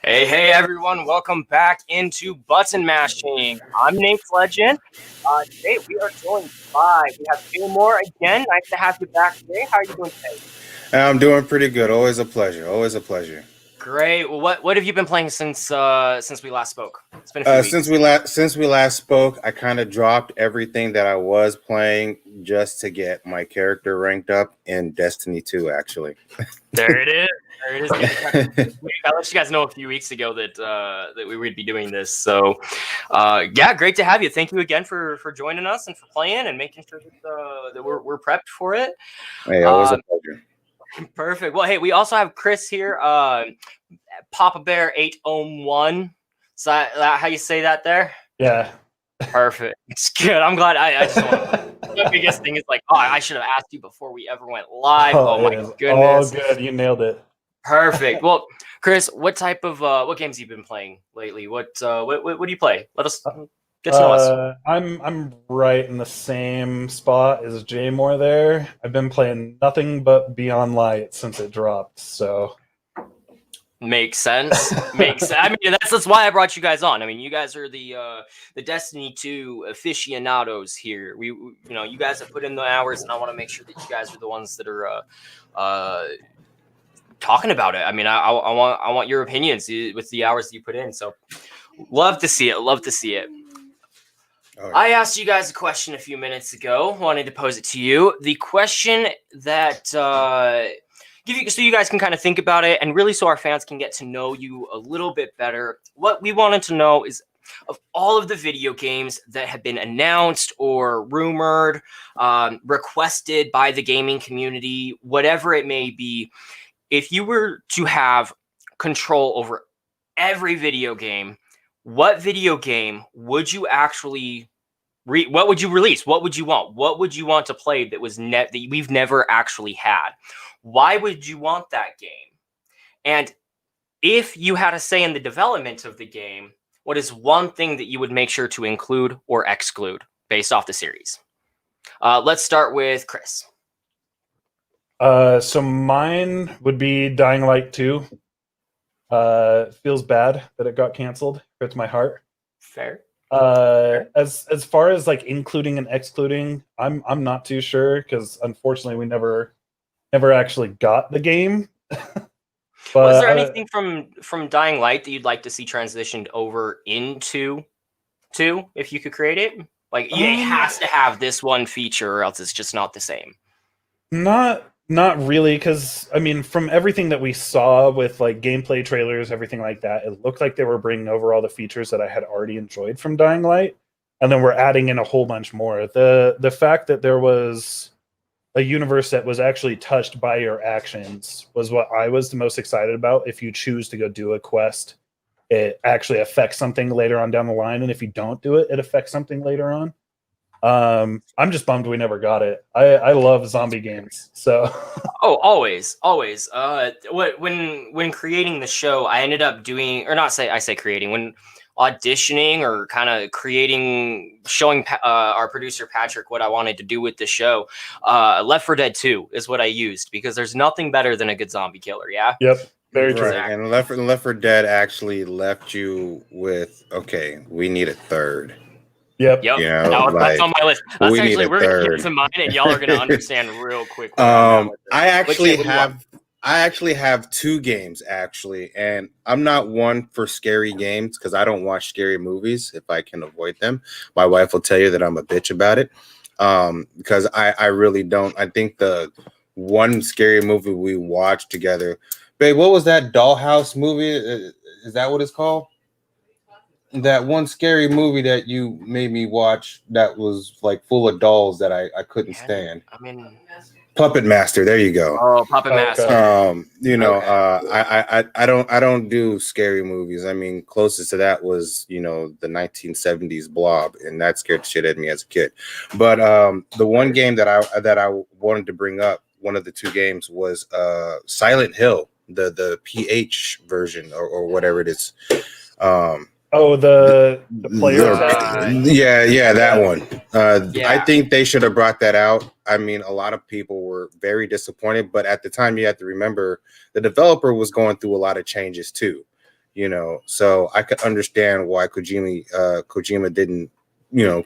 Hey everyone, welcome back into Button Mashing. I'm Nateslegend. Today we are joined by, we have Gilmore again. Nice to have you back today. How are you doing today? I'm doing pretty good. Always a pleasure. Always a pleasure. Great. Well, what have you been playing since we last spoke? It's been a few weeks. Since we last spoke, I kind of dropped everything that I was playing just to get my character ranked up in Destiny 2, actually. There it is. There it is. I let you guys know a few weeks ago that we would be doing this. So, yeah, great to have you. Thank you again for joining us and for playing and making sure that we're prepped for it. Hey, always a pleasure. Perfect. Well, hey, we also have Chris here, Papa Bear 801. Is that how you say that there? Yeah. Perfect. It's good. I'm glad. I just want the biggest thing is like, oh, I should have asked you before we ever went live. Oh my goodness. Oh, good. You nailed it. Perfect. Well, Chris, what type of what games have you been playing lately? What do you play? Let us get to know us. I'm right in the same spot as Jay Moore there. I've been playing nothing but Beyond Light since it dropped, so makes sense. Makes sense. I mean, that's why I brought you guys on. I mean, you guys are the Destiny 2 aficionados here. We you guys have put in the hours, and I want to make sure that you guys are the ones that are talking about it. I mean, I want your opinions with the hours that you put in. So, love to see it. Love to see it. Right. I asked you guys a question a few minutes ago. Wanted to pose it to you. The question that so you guys can kind of think about it, and really so our fans can get to know you a little bit better. What we wanted to know is, of all of the video games that have been announced or rumored, requested by the gaming community, whatever it may be, if you were to have control over every video game, what video game would you actually what would you release? What would you want? What would you want to play that was that we've never actually had? Why would you want that game? And if you had a say in the development of the game, what is one thing that you would make sure to include or exclude based off the series? Let's start with Chris. So mine would be Dying Light 2. Feels bad that it got canceled. Hurts my heart. Fair. As far as like including and excluding, I'm not too sure because unfortunately we never actually got the game. But, was there anything from Dying Light that you'd like to see transitioned over into 2 if you could create it? Like it has to have this one feature or else it's just not the same. Not really, because I mean, from everything that we saw with like gameplay trailers, everything like that, it looked like they were bringing over all the features that I had already enjoyed from Dying Light, and then we're adding in a whole bunch more. The fact that there was a universe that was actually touched by your actions was what I was the most excited about. If you choose to go do a quest, it actually affects something later on down the line, and if you don't do it, it affects something later on. I'm just bummed we never got it. I love zombie games, so. Oh, always. When creating the show, I ended up doing, or not say I say creating, when auditioning or kind of showing our producer Patrick what I wanted to do with the show. Left 4 Dead 2 is what I used because there's nothing better than a good zombie killer. Yeah. Yep. Very true. Right. And Left 4 Dead actually left you with, okay, we need a third. Yep. You know, no, like, that's on my list. That's actually, we're going to keep some mine, and y'all are going to understand real quick. I actually have 2 games actually, and I'm not one for scary games because I don't watch scary movies if I can avoid them. My wife will tell you that I'm a bitch about it because I really don't. I think the one scary movie we watched together, babe, what was that Dollhouse movie? Is that what it's called? That one scary movie that you made me watch that was like full of dolls that I couldn't stand. I mean, Puppet Master. There you go. Oh, Puppet Master. I don't do scary movies. I mean, closest to that was the 1970s Blob, and that scared shit at me as a kid. But the one game that I wanted to bring up, one of the 2 games was Silent Hill, the PH version or whatever it is. The player. Yeah, that one. Yeah. I think they should have brought that out. I mean, a lot of people were very disappointed, but at the time, you have to remember the developer was going through a lot of changes too. So I could understand why Kojima didn't,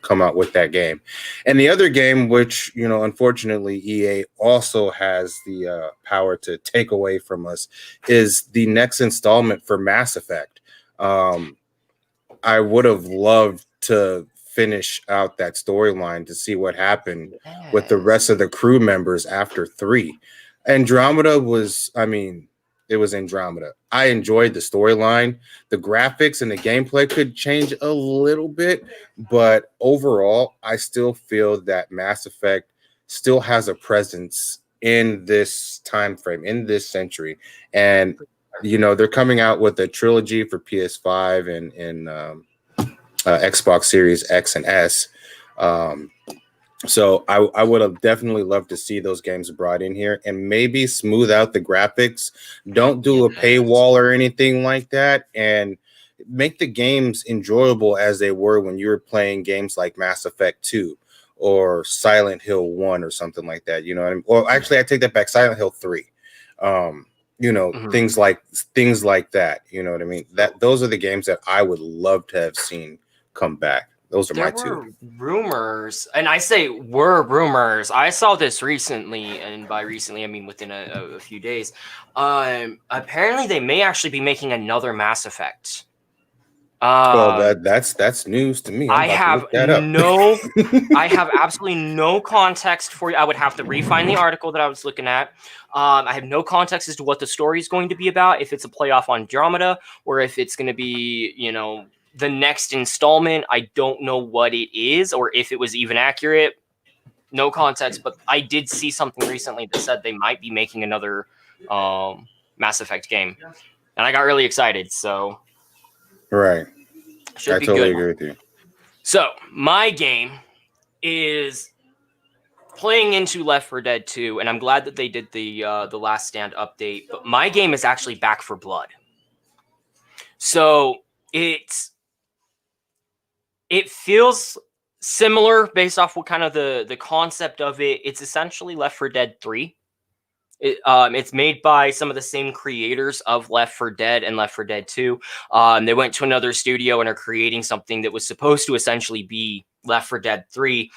come out with that game. And the other game, which, unfortunately EA also has the power to take away from us, is the next installment for Mass Effect. I would have loved to finish out that storyline to see what happened with the rest of the crew members after 3. Andromeda was, it was Andromeda. I enjoyed the storyline. The graphics and the gameplay could change a little bit, but overall, I still feel that Mass Effect still has a presence in this time frame, in this century. And they're coming out with a trilogy for PS5 and Xbox Series X and S. So I would have definitely loved to see those games brought in here and maybe smooth out the graphics. Don't do a paywall or anything like that, and make the games enjoyable as they were when you were playing games like Mass Effect 2 or Silent Hill 1 or something like that. You know what I mean? Well, actually, I take that back. Silent Hill 3. Things like that. You know what I mean? Those are the games that I would love to have seen come back. Those are my two. Rumors, and I say were rumors. I saw this recently, and by recently I mean within a few days. Apparently, they may actually be making another Mass Effect. Well, that's news to me. I have absolutely no context for you. I would have to re-find the article that I was looking at. I have no context as to what the story is going to be about. If it's a playoff on Andromeda, or if it's going to be, the next installment. I don't know what it is, or if it was even accurate. No context, but I did see something recently that said they might be making another Mass Effect game, and I got really excited. So, right, I totally agree with you. So, my game is playing into Left 4 Dead 2, and I'm glad that they did the Last Stand update. But my game is actually Back 4 Blood. So it feels similar based off what kind of the concept of it. It's essentially Left 4 Dead 3. It's made by some of the same creators of Left 4 Dead and Left 4 Dead 2. They went to another studio and are creating something that was supposed to essentially be Left 4 Dead 3,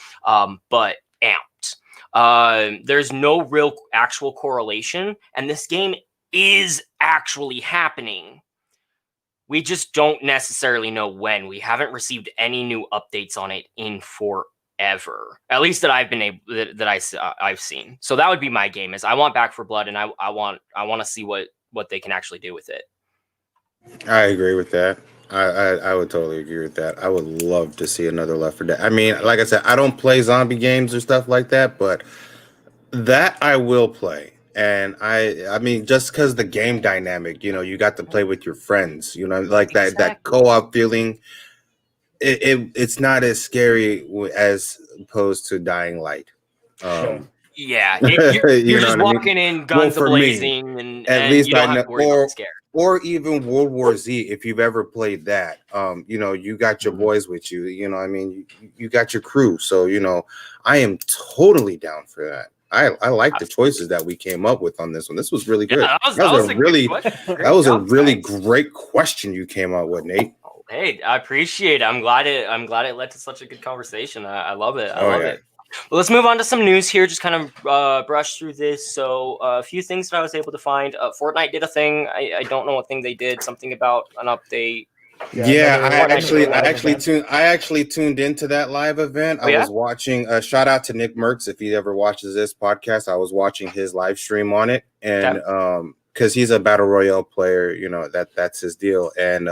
but amped. There's no real actual correlation, and this game is actually happening. We just don't necessarily know when. We haven't received any new updates on it in forever, at least that I've seen. So that would be my game. Is I want Back 4 Blood, and I want to see what they can actually do with it. I agree with that. I would totally agree with that. I would love to see another Left 4 Dead. I mean, like I said, I don't play zombie games or stuff like that, but that I will play. And I mean, just because the game dynamic, you got to play with your friends, like that co-op feeling. It's not as scary as opposed to Dying Light. Yeah, you're just walking in, guns blazing, and at least you don't have to worry about scare. Or even World War Z, if you've ever played that. You got your boys with you. You got your crew. So I am totally down for that. I like the choices that we came up with on this one. This was really good. Yeah, that was a really great question you came up with, Nate. Hey, I appreciate it. I'm glad it led to such a good conversation. I love it. I love it. Well, let's move on to some news here. Just kind of brush through this. So a few things that I was able to find. Fortnite did a thing. I don't know what thing they did. Something about an update. I actually tuned into that live event. I was watching. Shout out to Nick Merckx if he ever watches this podcast. I was watching his live stream on it, and because he's a battle royale player, that's his deal. And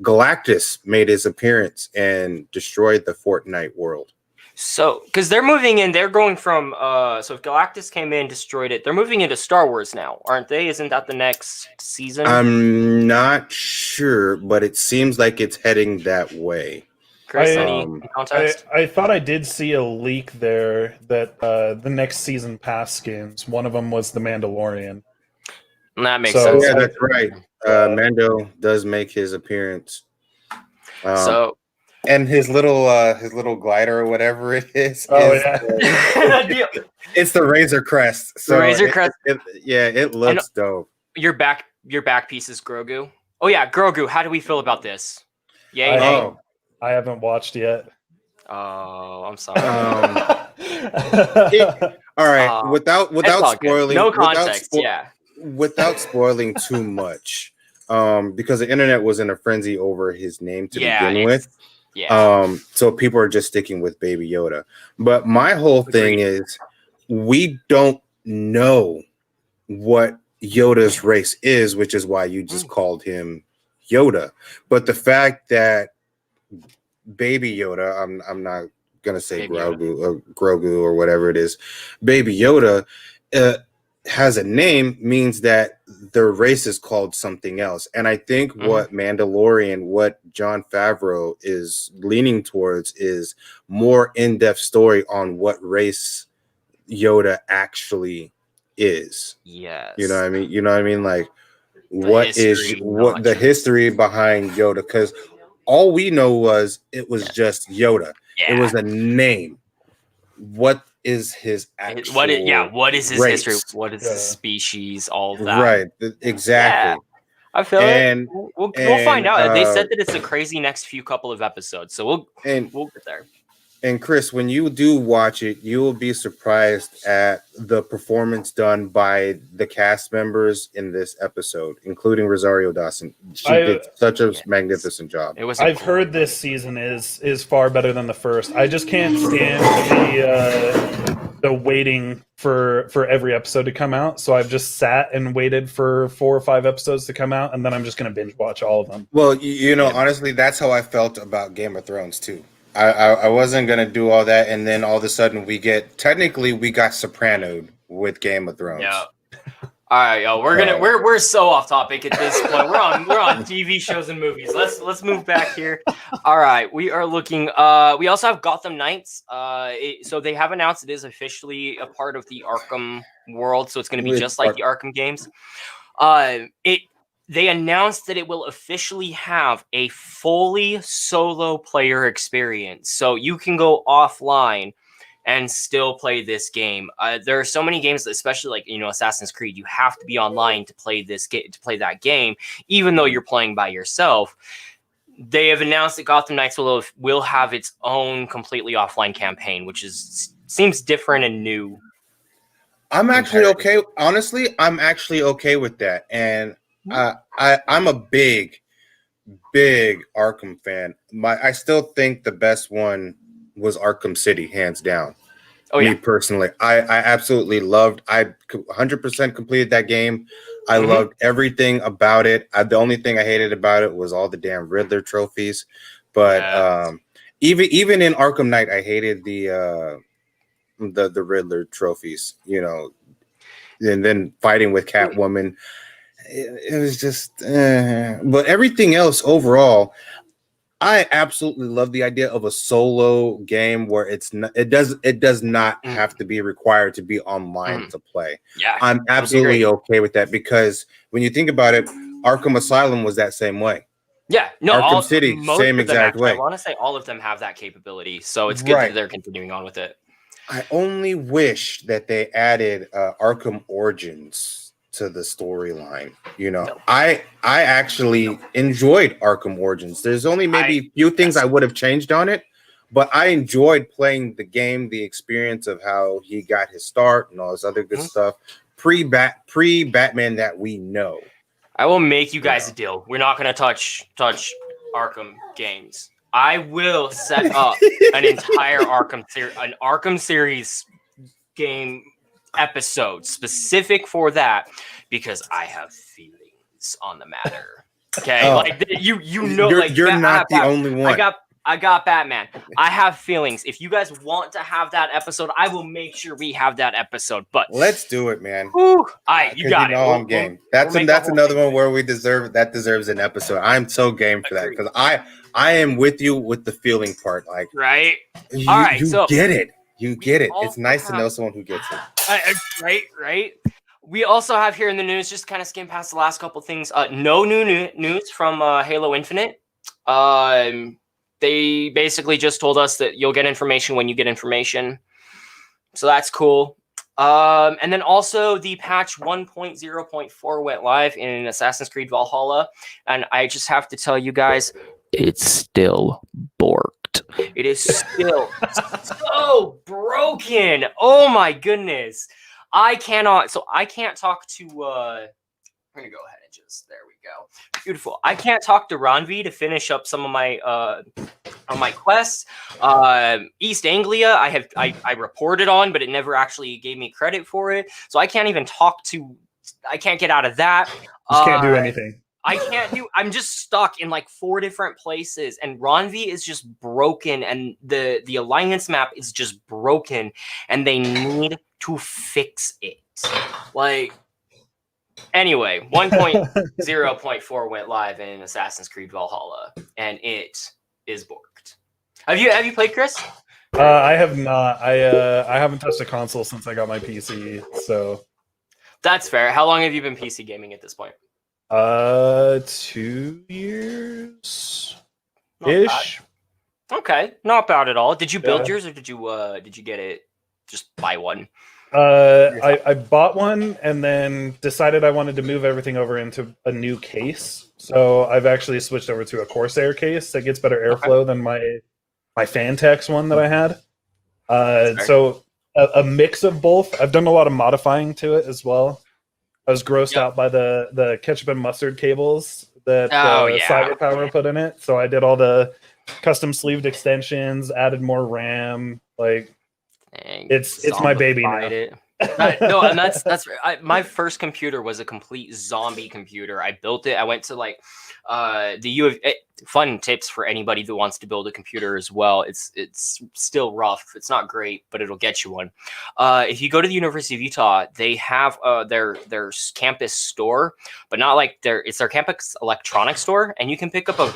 Galactus made his appearance and destroyed the Fortnite world. So, because they're moving in, they're going from so if Galactus came in, destroyed it, they're moving into Star Wars now, aren't they? Isn't that the next season? I'm not sure, but it seems like it's heading that way. Chris, any context? I thought I did see a leak there that the next season pass skins, one of them was the Mandalorian. That makes sense. Yeah, that's right. Mando does make his appearance. And his little glider or whatever it is. It's the Razor Crest. So the Razor Crest. It looks dope. Your back piece is Grogu. Oh yeah, Grogu. How do we feel about this? Yay, nay? Oh, I haven't watched yet. Oh, I'm sorry. all right. Uh, Without it's all good. spoiling, No context. Yeah. without spoiling too much, because the internet was in a frenzy over his name to begin with. Yeah. So people are just sticking with Baby Yoda. But my whole thing is, we don't know what Yoda's race is, which is why you just called him Yoda. But the fact that Baby Yoda, I'm not gonna say Grogu or whatever it is, Baby Yoda has a name means that their race is called something else. And I think what Mandalorian, what Jon Favreau is leaning towards is more in-depth story on what race Yoda actually is. Yes. You know what I mean? You know what I mean? Like, what the history history behind Yoda? Because all we know was it was just Yoda. Yeah. It was a name. What is his actual what is his race? history? What is his species? All of that. Right. Exactly. Yeah, I feel And it. We'll find out. They said that it's a crazy next few couple of episodes, so we'll get there. And Chris, when you do watch it, you will be surprised at the performance done by the cast members in this episode, including Rosario Dawson. She did such a magnificent job. I've heard this season is far better than the first. I just can't stand the waiting for every episode to come out. So I've just sat and waited for 4 or 5 episodes to come out, and then I'm just going to binge watch all of them. Well, you know, honestly, that's how I felt about Game of Thrones too. I wasn't gonna do all that, and then all of a sudden we got Soprano'd with Game of Thrones. Yeah. All right, yo, we're so off topic at this point. We're on TV shows and movies. Let's move back here. All right, we are looking. We also have Gotham Knights. So they have announced it is officially a part of the Arkham world. So it's going to be just like the Arkham games. They announced that it will officially have a fully solo player experience. So you can go offline and still play this game. There are so many games, especially like, Assassin's Creed, you have to be online to play that game, even though you're playing by yourself. They have announced that Gotham Knights will have its own completely offline campaign, which seems different and new. I'm actually okay. Honestly, I'm actually okay with that. And I'm a big Arkham fan. I still think the best one was Arkham City, hands down. Me personally, I absolutely loved. I 100% completed that game. I loved everything about it. The only thing I hated about it was all the damn Riddler trophies. But even in Arkham Knight, I hated the Riddler trophies. And then fighting with Catwoman. It was just, but everything else overall, I absolutely love the idea of a solo game where it does not have to be required to be online to play. Yeah, I'm absolutely okay with that, because when you think about it, Arkham Asylum was that same way. Yeah, no, Arkham City, same exact way. I want to say all of them have that capability, so it's good that they're continuing on with it. I only wish that they added Arkham Origins to the storyline. I actually enjoyed Arkham Origins. There's only maybe a few things I would have changed on it, but I enjoyed playing the game, the experience of how he got his start and all this other good stuff pre-Batman that we know. I will make you guys a deal. We're not going to touch Arkham games. I will set up an entire Arkham series game episode specific for that, because I have feelings on the matter. Okay, you're not the only one. I got Batman. I have feelings. If you guys want to have that episode, I will make sure we have that episode. But let's do it, man. All right, you got it. I'm game. That's another one where we deserves an episode. I'm so game for that, because I am with you with the feeling part. Like, right. All right, so get it. You get it. It's nice to know someone who gets it. Right. We also have here in the news, just kind of skim past the last couple things. No new news from Halo Infinite. They basically just told us that you'll get information when you get information. So that's cool. And then also the patch 1.0.4 went live in Assassin's Creed Valhalla, and I just have to tell you guys, it's still borked. It is still so broken. Oh my goodness. I can't talk to I'm gonna go ahead and just there we go. Beautiful. I can't talk to Ranvi to finish up some of my on my quests. East Anglia, I reported on, but it never actually gave me credit for it. So I can't even I can't get out of that. Just can't do anything. I'm just stuck in like 4 different places, and Ranvi is just broken, and the alliance map is just broken, and they need to fix it. Like, anyway, 1.0.4 went live in Assassin's Creed Valhalla, and it is borked. Have you played, Chris? I have not. I haven't touched a console since I got my PC, so that's fair. How long have you been PC gaming at this point? 2 years ish. Okay, not bad at all. Did you build yours, or did you get it just buy one? I bought one and then decided I wanted to move everything over into a new case. So I've actually switched over to a Corsair case that gets better airflow than my Fantex one that I had. So a mix of both. I've done a lot of modifying to it as well. I was grossed out by the ketchup and mustard cables that Cyberpower put in it. So I did all the custom sleeved extensions, added more RAM. Like, it's my baby now. No, and that's my first computer was a complete zombie computer. I built it. I went to like fun tips for anybody that wants to build a computer as well. It's still rough. It's not great, but it'll get you one. If you go to the University of Utah, they have their campus store, but not like it's their campus electronics store, and you can pick up a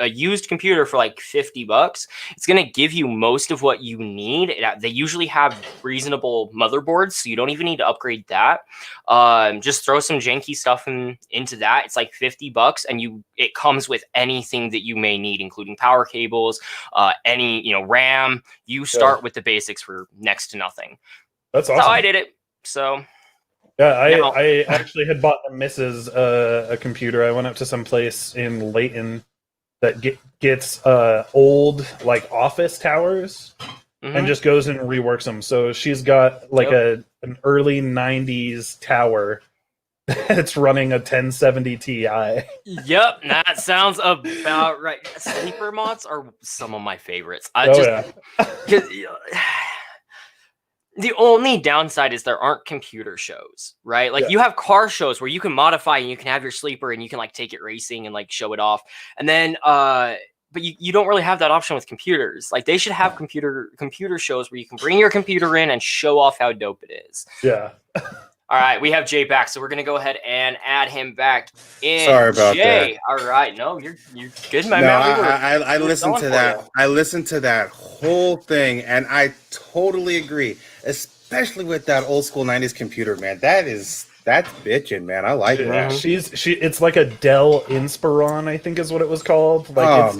used computer for like $50. It's going to give you most of what you need. They usually have reasonable motherboards, so you don't even need to upgrade that. Just throw some janky stuff into that. It's like $50, and it comes with anything that you may need, including power cables, any RAM. You start with the basics for next to nothing. That's awesome. That's how I did it. So yeah, I actually had bought the missus a computer. I went up to some place in Layton that gets old like office towers and just goes and reworks them. So she's got like an early 90s tower that's running a 1070 Ti. Yep, that sounds about right. Sleeper mods are some of my favorites. The only downside is there aren't computer shows, right? Like you have car shows where you can modify and you can have your sleeper and you can like take it racing and like show it off. And then, but you don't really have that option with computers. Like they should have computer shows where you can bring your computer in and show off how dope it is. Yeah. All right, we have Jay back, so we're gonna go ahead and add him back in. Sorry about that. All right, no, you're good, my man. I listened to that. I listened to that whole thing, and I totally agree. Especially with that old school '90s computer, man. That's bitching, man. I like that. It's like a Dell Inspiron, I think is what it was called. Like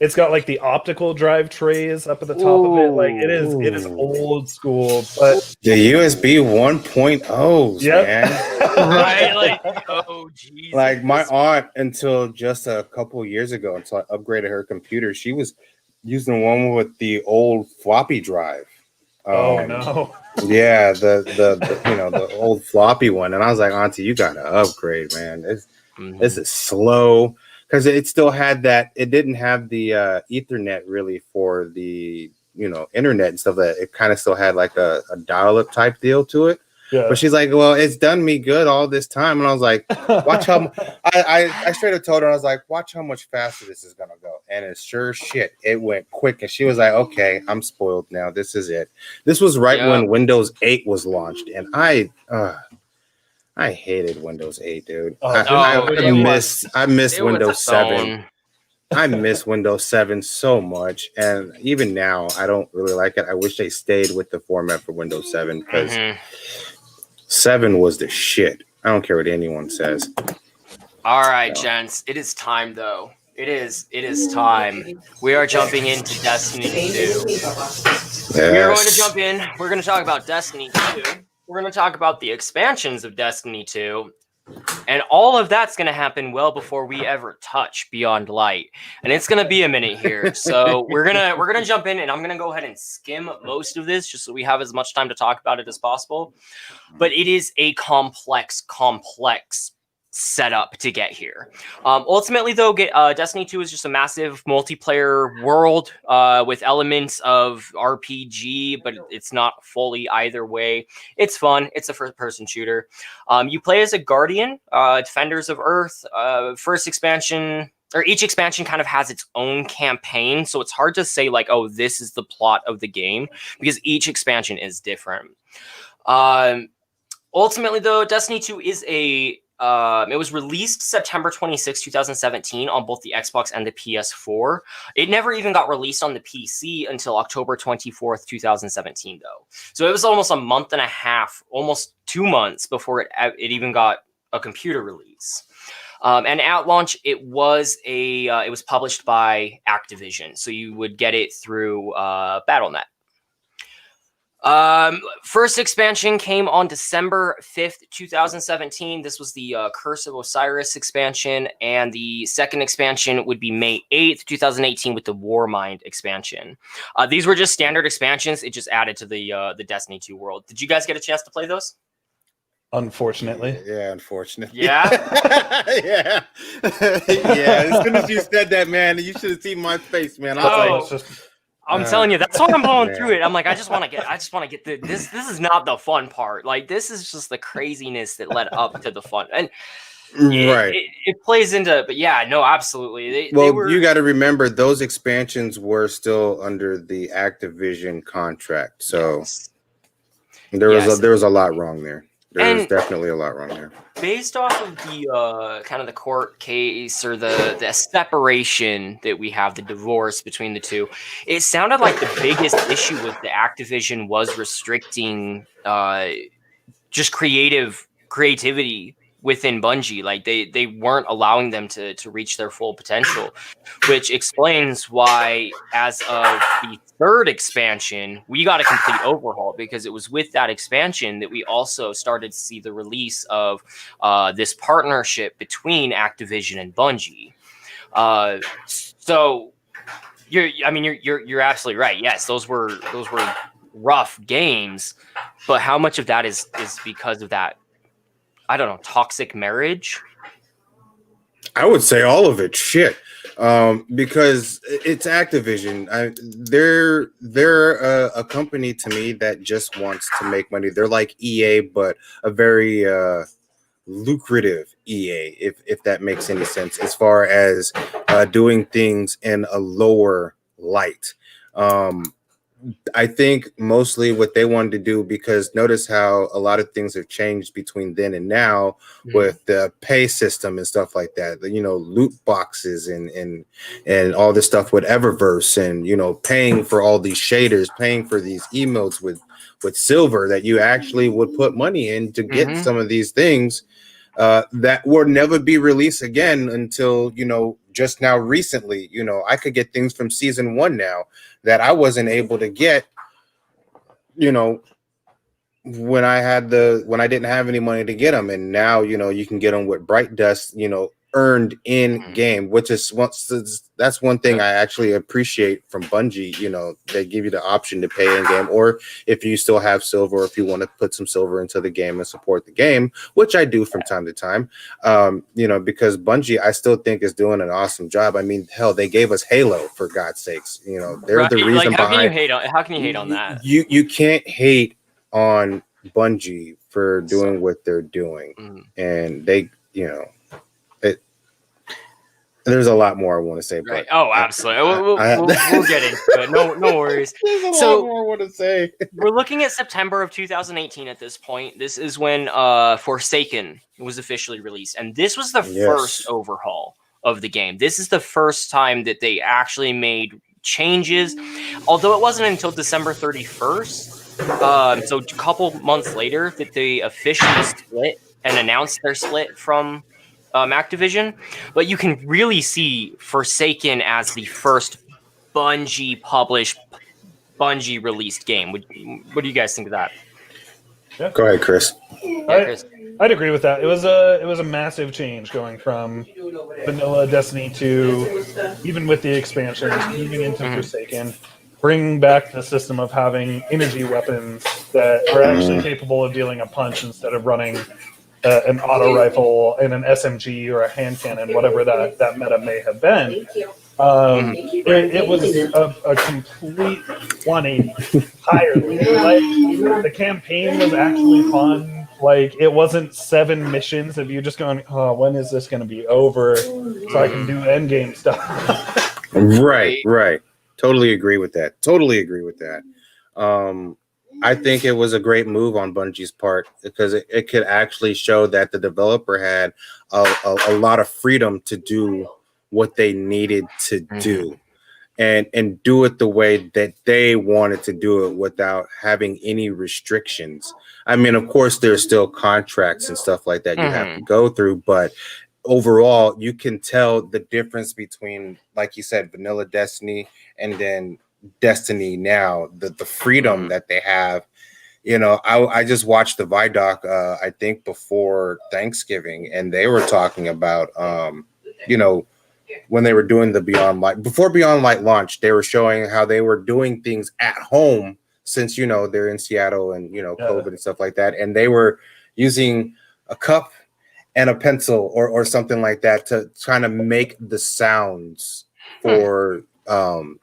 it's got like the optical drive trays up at the top of it. Like it is old school, but the USB 1.0s, man. Right? Like, oh Jesus. Like my aunt, until just a couple of years ago, until I upgraded her computer, she was using one with the old floppy drive. Oh no. Yeah, the old floppy one. And I was like, Auntie, you gotta upgrade, man. This is slow. Because it still had that, it didn't have the Ethernet really for the internet and stuff. That it kind of still had like a dial-up type deal to it. Yeah. But she's like, well, it's done me good all this time. And I was like, watch how I straight up told her, I was like, watch how much faster this is gonna go. And it's sure shit, it went quick. And she was like, okay, I'm spoiled now. This is it. This was right when Windows 8 was launched, and I hated Windows 8, dude. I miss Windows 7. I miss Windows 7 so much, and even now, I don't really like it. I wish they stayed with the format for Windows 7 because 7 was the shit. I don't care what anyone says. All right, gents, it is time though It is time. We are jumping into Destiny 2. Yes. We are going to jump in. We're going to talk about Destiny 2. We're going to talk about the expansions of Destiny 2. And all of that's going to happen well before we ever touch Beyond Light. And it's going to be a minute here. So we're going to jump in, and I'm going to go ahead and skim most of this just so we have as much time to talk about it as possible. But it is a complex setup to get here. Ultimately, though, Destiny 2 is just a massive multiplayer world with elements of RPG, but it's not fully either way. It's fun. It's a first-person shooter. You play as a Guardian, Defenders of Earth. First expansion, or each expansion kind of has its own campaign, so it's hard to say, like, oh, this is the plot of the game, because each expansion is different. Ultimately, though, Destiny 2 is it was released September 26, 2017 on both the Xbox and the PS4. It never even got released on the PC until October 24th, 2017, though. So it was almost a month and a half, almost 2 months before it even got a computer release. And at launch, it was published by Activision, so you would get it through Battle.net. First expansion came on December 5th, 2017. This was the Curse of Osiris expansion, and the second expansion would be May 8th, 2018 with the Warmind expansion. These were just standard expansions. It just added to the Destiny 2 world. Did you guys get a chance to play those? Unfortunately. Yeah, unfortunately. Yeah? Yeah. Yeah, as soon as you said that, man, you should have seen my face, man. I was like, I'm telling you, that's why I'm going through it. I'm like, I just want to get this. This is not the fun part. Like, this is just the craziness that led up to the fun, and it plays into. But yeah, no, absolutely. You got to remember those expansions were still under the Activision contract, so there was a lot wrong there. There's definitely a lot wrong there. Based off of the kind of the court case or the separation that we have, the divorce between the two, it sounded like the biggest issue with the Activision was restricting just creativity within Bungie. Like they weren't allowing them to reach their full potential, which explains why as of the third expansion, we got a complete overhaul, because it was with that expansion that we also started to see the release of this partnership between Activision and Bungie. So you're absolutely right. Yes, those were rough games, but how much of that is because of that, I don't know, toxic marriage? I would say all of it. Shit. Because it's Activision. They're a company to me that just wants to make money. They're like EA, but a very lucrative EA, if that makes any sense, as far as doing things in a lower light. I think mostly what they wanted to do, because notice how a lot of things have changed between then and now with the pay system and stuff like that, loot boxes and all this stuff with Eververse, and, paying for all these shaders, paying for these emotes with silver that you actually would put money in to get some of these things that will never be released again until, just now recently. I could get things from season 1 now that I wasn't able to get, when I didn't have any money to get them. And now, you can get them with Bright Dust, earned in game, which is that's one thing I actually appreciate from Bungie. They give you the option to pay in game, or if you still have silver, or if you want to put some silver into the game and support the game, which I do from time to time. Because Bungie, I still think, is doing an awesome job. I mean, hell, they gave us Halo, for God's sakes. They're the reason how behind. How can you hate on that? You can't hate on Bungie for doing what they're doing, and they, there's a lot more I want to say. Right. Oh, absolutely. We'll get into it. No worries. There's a lot more I want to say. We're looking at September of 2018 at this point. This is when Forsaken was officially released, and this was the first overhaul of the game. This is the first time that they actually made changes, although it wasn't until December 31st, so a couple months later, that they officially split and announced their split from Activision, but you can really see Forsaken as the first Bungie published, Bungie released game. What do you guys think of that? Yeah. Go ahead, Chris. Yeah, Chris. I'd agree with that. It was a massive change going from vanilla Destiny 2, even with the expansions, moving into Forsaken, bringing back the system of having energy weapons that are actually capable of dealing a punch instead of running an auto rifle and an SMG or a hand cannon, whatever that meta may have been. It was a complete 180 entirely. Like, the campaign was actually fun. Like, it wasn't 7 missions of you just going, oh, when is this going to be over so I can do endgame stuff. Right. Totally agree with that. I think it was a great move on Bungie's part because it could actually show that the developer had a lot of freedom to do what they needed to do and do it the way that they wanted to do it without having any restrictions. I mean, of course, there's still contracts and stuff like that you have to go through, but overall, you can tell the difference between, like you said, vanilla Destiny and then Destiny now, the freedom that they have. You know, I just watched the Vidoc, I think before Thanksgiving, and they were talking about, you know, when they were doing the Beyond Light, before Beyond Light launched, they were showing how they were doing things at home since, you know, they're in Seattle and, you know, COVID and stuff like that. And they were using a cup and a pencil or something like that to try to make the sounds for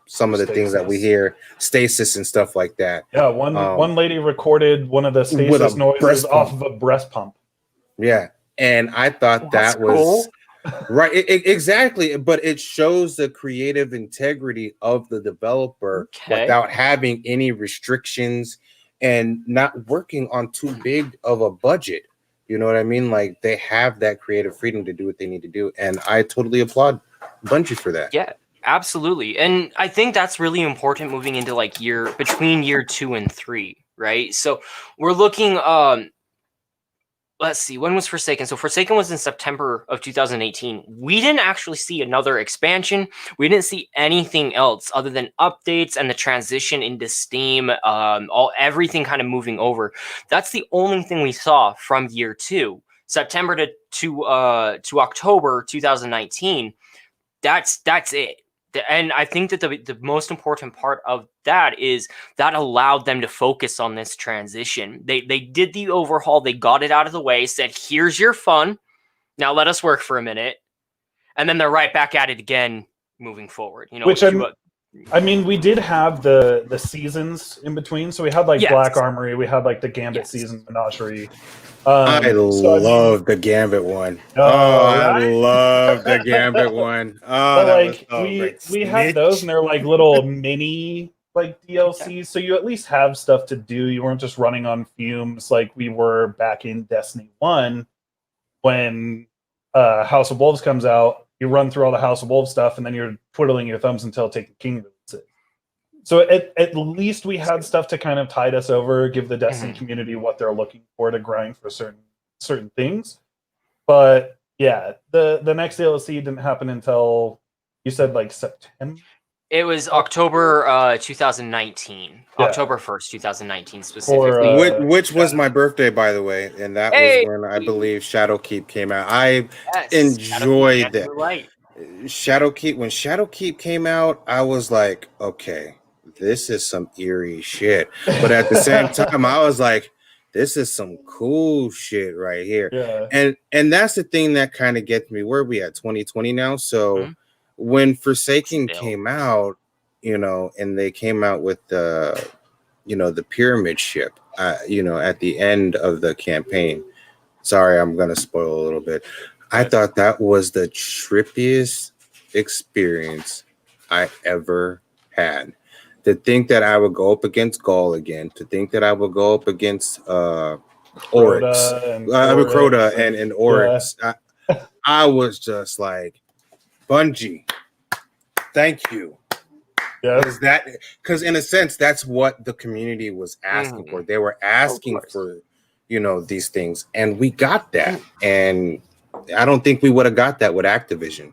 some of the things that we hear, stasis and stuff like that. Yeah, one lady recorded one of the stasis noises off of a breast pump. Yeah, and I thought that was cool. Right, exactly. But it shows the creative integrity of the developer without having any restrictions and not working on too big of a budget. You know what I mean? Like, they have that creative freedom to do what they need to do, and I totally applaud Bungie for that. Yeah. Absolutely. And I think that's really important moving into like between year 2 and 3, right? So we're looking, let's see, when was Forsaken? So Forsaken was in September of 2018. We didn't actually see another expansion. We didn't see anything else other than updates and the transition into Steam, everything kind of moving over. That's the only thing we saw from year 2, September to October 2019. That's it. And I think that the most important part of that is that allowed them to focus on this transition. They did the overhaul. They got it out of the way, said, here's your fun. Now let us work for a minute. And then they're right back at it again moving forward. You know, which I mean, we did have the seasons in between. So we had like Black Armory. We had like the Gambit season Menagerie. I love the Gambit one. I love the Gambit one. Oh, like we had those, and they're like little mini like DLCs. So you at least have stuff to do. You weren't just running on fumes like we were back in Destiny 1 when House of Wolves comes out. You run through all the House of Wolves stuff, and then you're twiddling your thumbs until Taken King releases. So at least we had stuff to kind of tide us over, give the Destiny community what they're looking for to grind for certain things. But yeah, the next DLC didn't happen until, you said, like September? It was October 2019. Yeah. October 1st, 2019 specifically. Which was my birthday, by the way. And that was when I believe Shadowkeep came out. I enjoyed that. Right. Shadowkeep, when Shadowkeep came out, I was like, okay, this is some eerie shit. But at the same time, I was like, this is some cool shit right here. Yeah. And that's the thing that kind of gets me. Where are we at? 2020 now? So when Forsaken came out, you know, and they came out with the, you know, the pyramid ship, you know, at the end of the campaign. Sorry, I'm going to spoil a little bit. I thought that was the trippiest experience I ever had. To think that I would go up against Gaul again, to think that I would go up against Oryx, Crota and Oryx. Yeah. I was just like, Bungie, thank you. Yeah. Because in a sense, that's what the community was asking for. They were asking for, you know, these things, and we got that. And I don't think we would have got that with Activision.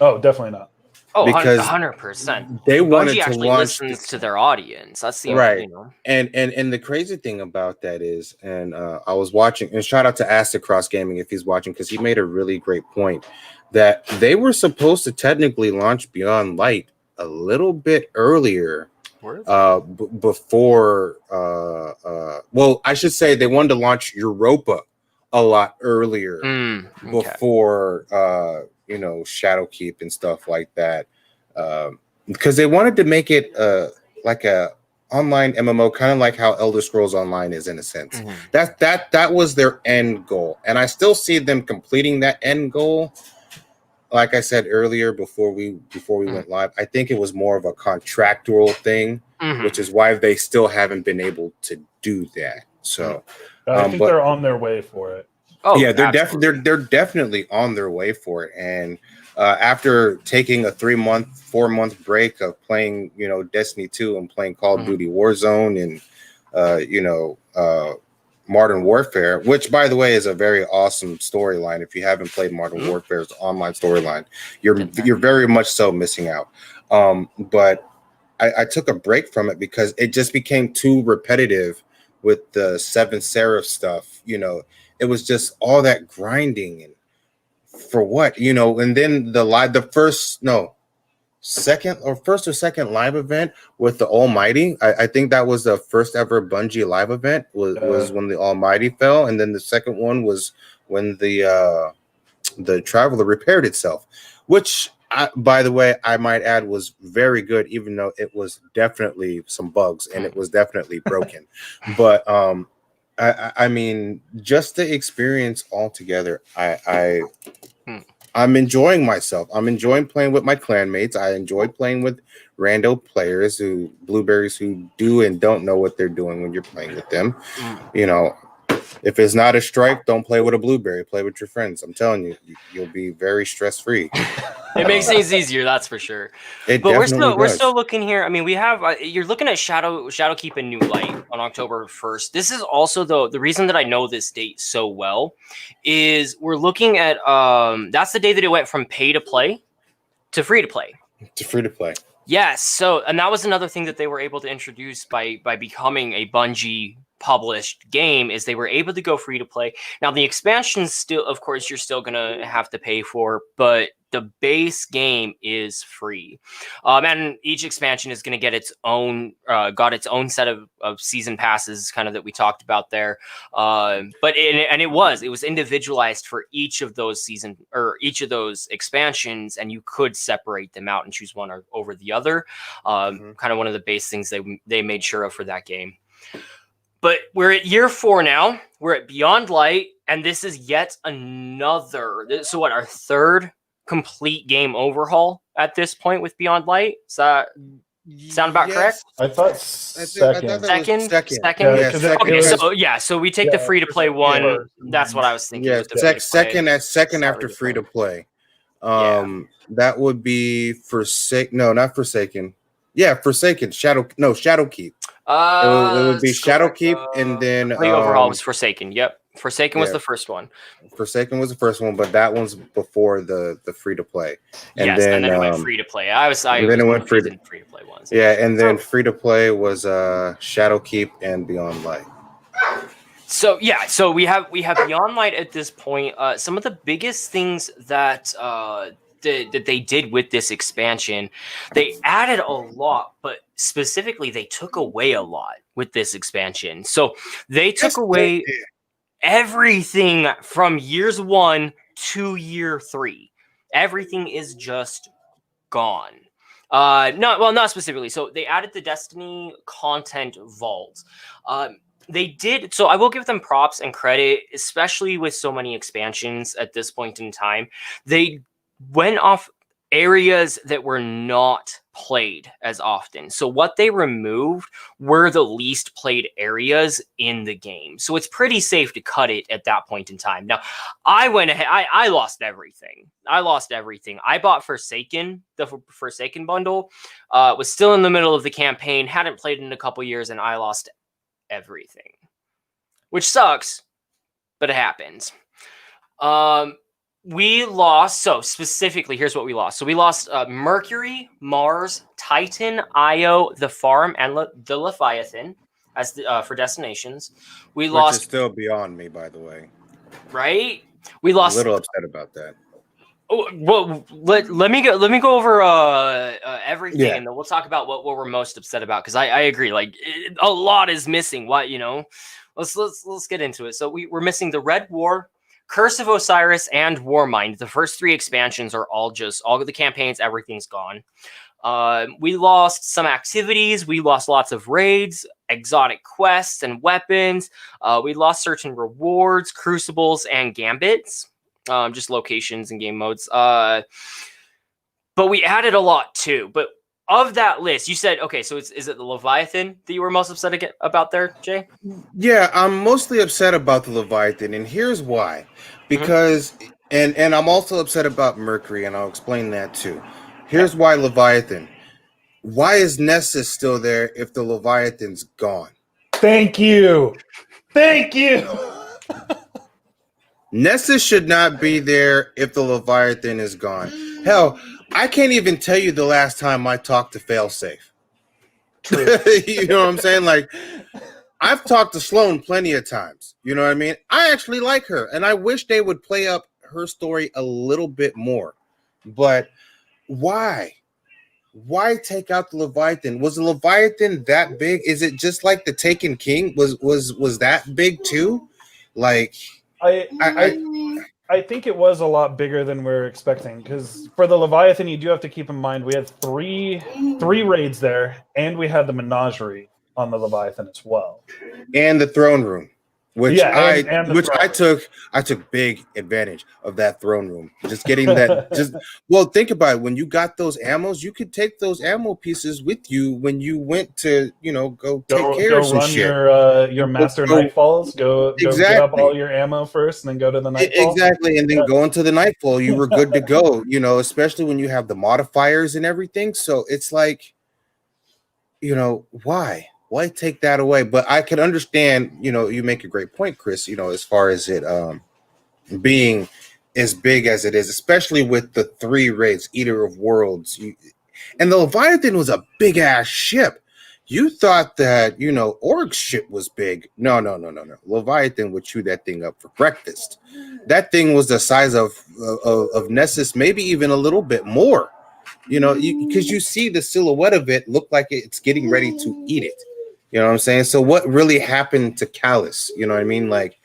Oh, definitely not. Oh, Because 100%. they wanted Bungie to actually launch listens to their audience. That's the right. you know. And the crazy thing about that is, and I was watching, and shout out to Acid Cross Gaming if he's watching, because he made a really great point that they were supposed to technically launch Beyond Light a little bit earlier. Before well, I should say they wanted to launch Europa a lot earlier before you know, Shadowkeep and stuff like that, because they wanted to make it like a online MMO, kind of like how Elder Scrolls Online is in a sense. That was their end goal, and I still see them completing that end goal. Like I said earlier, before we went live, I think it was more of a contractual thing, which is why they still haven't been able to do that. So I think they're on their way for it. Oh yeah, they're definitely on their way for it. And after taking a 4-month break of playing, you know, Destiny 2 and playing Call of Duty Warzone and you know, Modern Warfare, which by the way is a very awesome storyline. If you haven't played Modern Warfare's online storyline, you're very much so missing out. But I took a break from it because it just became too repetitive with the Seven Seraph stuff. You know, it was just all that grinding and for what, you know. And then first or second live event with the Almighty. I think that was the first ever Bungie live event was when the Almighty fell, and then the second one was when the Traveler repaired itself, which by the way, I might add was very good, even though it was definitely some bugs and it was definitely broken. But I mean, just the experience altogether, I'm enjoying myself. I'm enjoying playing with my clanmates. I enjoy playing with rando players blueberries who do and don't know what they're doing when you're playing with them. You know, if it's not a strike, don't play with a blueberry. Play with your friends. I'm telling you, you'll be very stress-free. It makes things easier, that's for sure. But we're still looking here. I mean, we have you're looking at Shadowkeep and New Light on October 1st. This is also the reason that I know this date so well is we're looking at that's the day that it went from pay to play to free to play. Yes. So, and that was another thing that they were able to introduce by becoming a Bungie published game is they were able to go free to play. Now the expansions still, of course, you're still gonna have to pay for, but the base game is free. And each expansion is going to get its own set of season passes, kind of that we talked about there. But it was individualized for each of those each of those expansions, and you could separate them out and choose one over the other. Kind of one of the base things they made sure of for that game. But we're at year 4 now. We're at Beyond Light, and this is yet another. So what? Our third complete game overhaul at this point with Beyond Light. Does that sound about correct? I thought second. Yeah, okay, so we take the free to play one. That's what I was thinking. Yeah, second after free to play. That would be Forsaken. No, not Forsaken. Yeah, Forsaken. Shadowkeep. It would be Shadowkeep, and then the overhaul was Forsaken. Yep, Forsaken was the first one. Forsaken was the first one, but that one's before the free to play. And then it went free to play. Then it went free to play ones. Yeah, and then free to play was Shadowkeep and Beyond Light. So we have Beyond Light at this point. Some of the biggest things that they did with this expansion, they added a lot, but specifically they took away a lot with this expansion. So they took away everything from years 1 to year 3. Everything is just gone. Not specifically. So they added the Destiny content vault. They did, so I will give them props and credit, especially with so many expansions at this point in time. They went off areas that were not played as often. So what they removed were the least played areas in the game. So it's pretty safe to cut it at that point in time. Now, I went ahead, I lost everything. I bought Forsaken, the Forsaken bundle, was still in the middle of the campaign, hadn't played in a couple years, and I lost everything. Which sucks, but it happens. We lost. So specifically, here's what we lost. So we lost Mercury, Mars, Titan, Io, the Farm, and the Leviathan as for destinations. We Which lost. is still beyond me, by the way. Right. We I'm a lost. little upset about that. Oh, well, let me go over everything, Yeah. and then we'll talk about what we're most upset about, because I agree, like a lot is missing. What let's get into it. So we're missing the Red War, Curse of Osiris, and Warmind. The first 3 expansions are all of the campaigns. Everything's gone. We lost some activities. We lost lots of raids, exotic quests, and weapons. We lost certain rewards, crucibles, and gambits. Just locations and game modes. But we added a lot too. But of that list, you said, okay, so is it the Leviathan that you were most upset about there, Jay? Yeah, I'm mostly upset about the Leviathan, and here's why. Because, and I'm also upset about Mercury, and I'll explain that too. Here's why Leviathan. Why is Nessus still there if the Leviathan's gone? Thank you. Thank you. Nessus should not be there if the Leviathan is gone. Hell, I can't even tell you the last time I talked to Failsafe. True. You know what I'm saying? Like, I've talked to Sloan plenty of times. You know what I mean? I actually like her, and I wish they would play up her story a little bit more. But why? Why take out the Leviathan? Was the Leviathan that big? Is it just like the Taken King? Was that big too? Like, I think it was a lot bigger than we were expecting, because for the Leviathan, you do have to keep in mind we had three raids there, and we had the menagerie on the Leviathan as well, and the throne room, which I took big advantage of that throne room. Just getting that. Well, think about it. When you got those ammos, you could take those ammo pieces with you when you went to go take care of some run shit. Your master nightfalls. Go get up all your ammo first, and then go to the nightfall. Exactly, and then go into the nightfall. You were good to go. Especially when you have the modifiers and everything. So it's like, why? Why take that away? But I can understand, you make a great point, Chris, as far as it being as big as it is, especially with the 3 raids, Eater of Worlds. And the Leviathan was a big ass ship. You thought that, Org's ship was big. No. Leviathan would chew that thing up for breakfast. That thing was the size of Nessus, maybe even a little bit more. Because you see the silhouette of it look like it's getting ready to eat it. You know what I'm saying? So what really happened to Callus? You know what I mean? Like,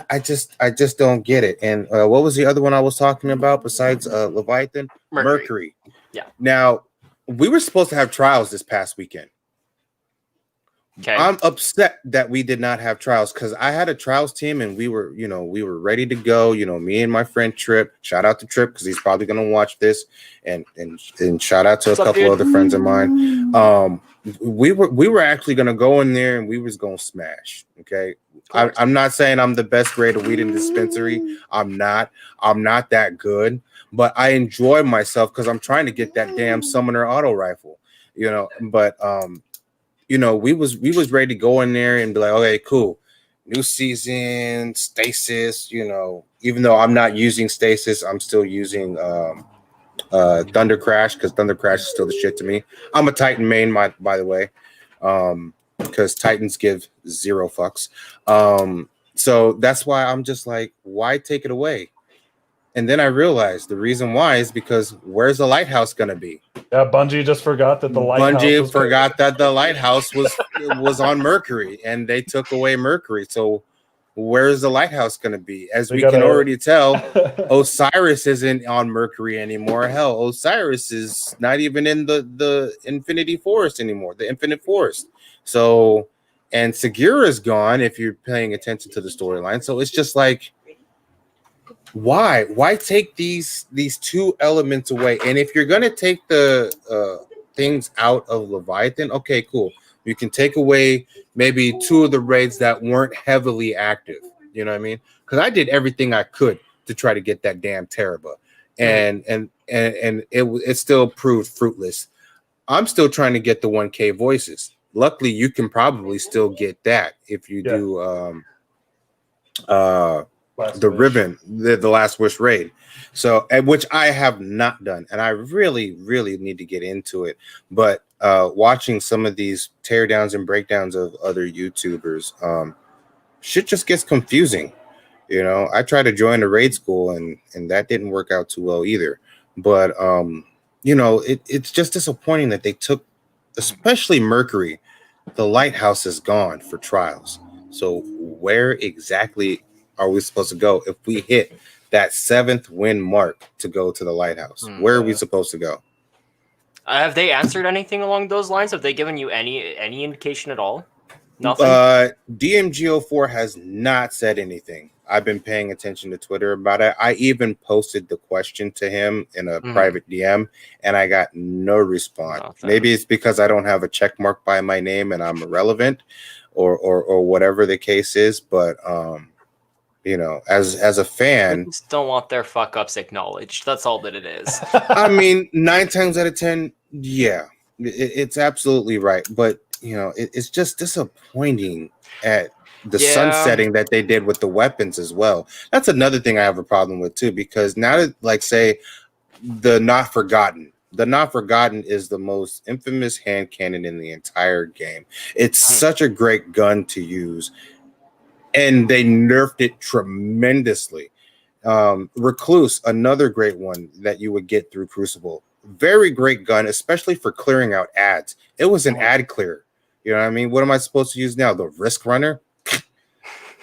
I just don't get it. And what was the other one I was talking about besides Leviathan? Mercury. Yeah. Now, we were supposed to have trials this past weekend. Okay. I'm upset that we did not have trials, because I had a trials team and we were ready to go. Me and my friend Trip. Shout out to Trip, because he's probably gonna watch this, and shout out to a couple other friends of mine. We were actually gonna go in there and we was gonna smash. Okay. I'm not saying I'm the best grade of weed in dispensary. I'm not that good, but I enjoy myself because I'm trying to get that damn summoner auto rifle. But we was ready to go in there and be like, okay, cool, new season, stasis. Even though I'm not using stasis, I'm still using Thunder Crash, because Thunder Crash is still the shit to me. I'm a Titan main, by the way, because Titans give 0 fucks. So that's why I'm just like, why take it away? And then I realized the reason why is because where's the lighthouse gonna be? Yeah, Bungie just forgot that the lighthouse. Bungie forgot that the lighthouse was on Mercury, and they took away Mercury. So where's the lighthouse gonna be? As we can already tell, Osiris isn't on Mercury anymore. Hell, Osiris is not even in the Infinity Forest anymore, the Infinite Forest. So, and Segura's gone, if you're paying attention to the storyline. So it's just like, why take these 2 elements away? And if you're gonna take the things out of Leviathan, okay, cool, you can take away maybe 2 of the raids that weren't heavily active. You know what I mean? Because I did everything I could to try to get that damn Teraba, and it still proved fruitless. I'm still trying to get the 1K voices. Luckily, you can probably still get that if you do Riven, the Last Wish raid. So, which I have not done, and I really, really need to get into it. But watching some of these teardowns and breakdowns of other YouTubers, shit just gets confusing. You know, I tried to join a raid school, and that didn't work out too well either. But you know, it's just disappointing that they took, especially Mercury. The lighthouse is gone for trials. So where exactly are we supposed to go if we hit that 7th win mark to go to the lighthouse? Where are we supposed to go? Have they answered anything along those lines? Have they given you any indication at all? Nothing. DMGO4 has not said anything. I've been paying attention to Twitter about it. I even posted the question to him in a private DM, and I got no response. Nothing. Maybe it's because I don't have a check mark by my name and I'm irrelevant, or whatever the case is. But you know, as a fan, they just don't want their fuck ups acknowledged. That's all that it is. I mean, 9 times out of 10, yeah, it's absolutely right. But you know, it's just disappointing at the sunsetting that they did with the weapons as well. That's another thing I have a problem with too, because now that, like, say, the Not Forgotten is the most infamous hand cannon in the entire game. It's such a great gun to use, and they nerfed it tremendously. Recluse, another great one that you would get through Crucible. Very great gun, especially for clearing out ads. It was an ad clear. You know what I mean? What am I supposed to use now? The Risk Runner?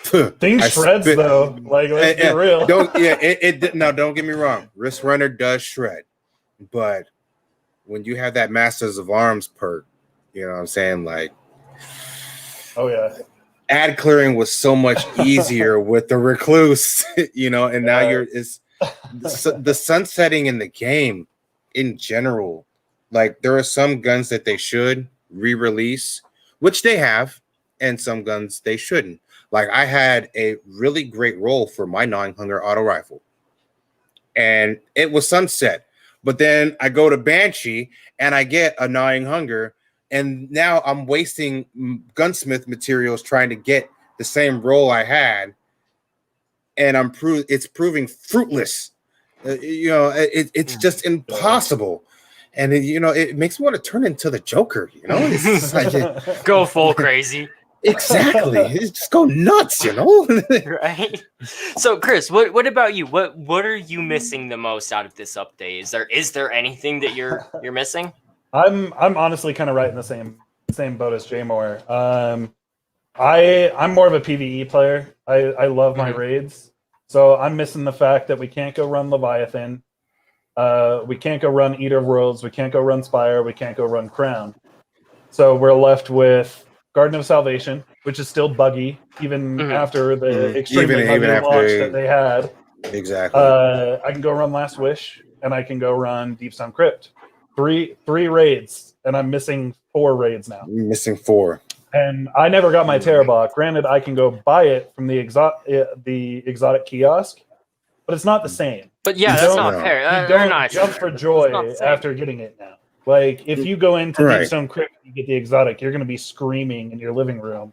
Thing shreds though. Like, let's be real. Don't get me wrong. Risk Runner does shred, but when you have that Masters of Arms perk, you know what I'm saying? Like, oh yeah, ad clearing was so much easier with the Recluse, you know. And now the sunsetting in the game in general. Like, there are some guns that they should re-release, which they have, and some guns they shouldn't. Like, I had a really great roll for my gnawing hunger auto rifle, and it was sunset. But then I go to Banshee and I get a gnawing hunger, and now I'm wasting gunsmith materials trying to get the same roll I had, and it's proving fruitless. You know, it's just impossible. And you know, it makes me want to turn into the Joker. You know, it's just like go full crazy. Exactly. Just go nuts, you know. Right. So, Chris, what about you? What are you missing the most out of this update? Is there anything that you're missing? I'm honestly kind of right in the same boat as Jaymore. I'm more of a PvE player. I love my raids, so I'm missing the fact that we can't go run Leviathan. We can't go run Eater of Worlds. We can't go run Spire. We can't go run Crown. So we're left with Garden of Salvation, which is still buggy, even after the extremely buggy launch that they had. Exactly. I can go run Last Wish, and I can go run Deep Stone Crypt. Three raids, and I'm missing 4 raids now. Missing 4. And I never got my Terabot. Granted, I can go buy it from the exotic kiosk, but it's not the same. But yeah, that's not fair. You don't jump for joy after getting it now. Like, if you go into Deep Stone Crypt and you get the exotic, you're going to be screaming in your living room,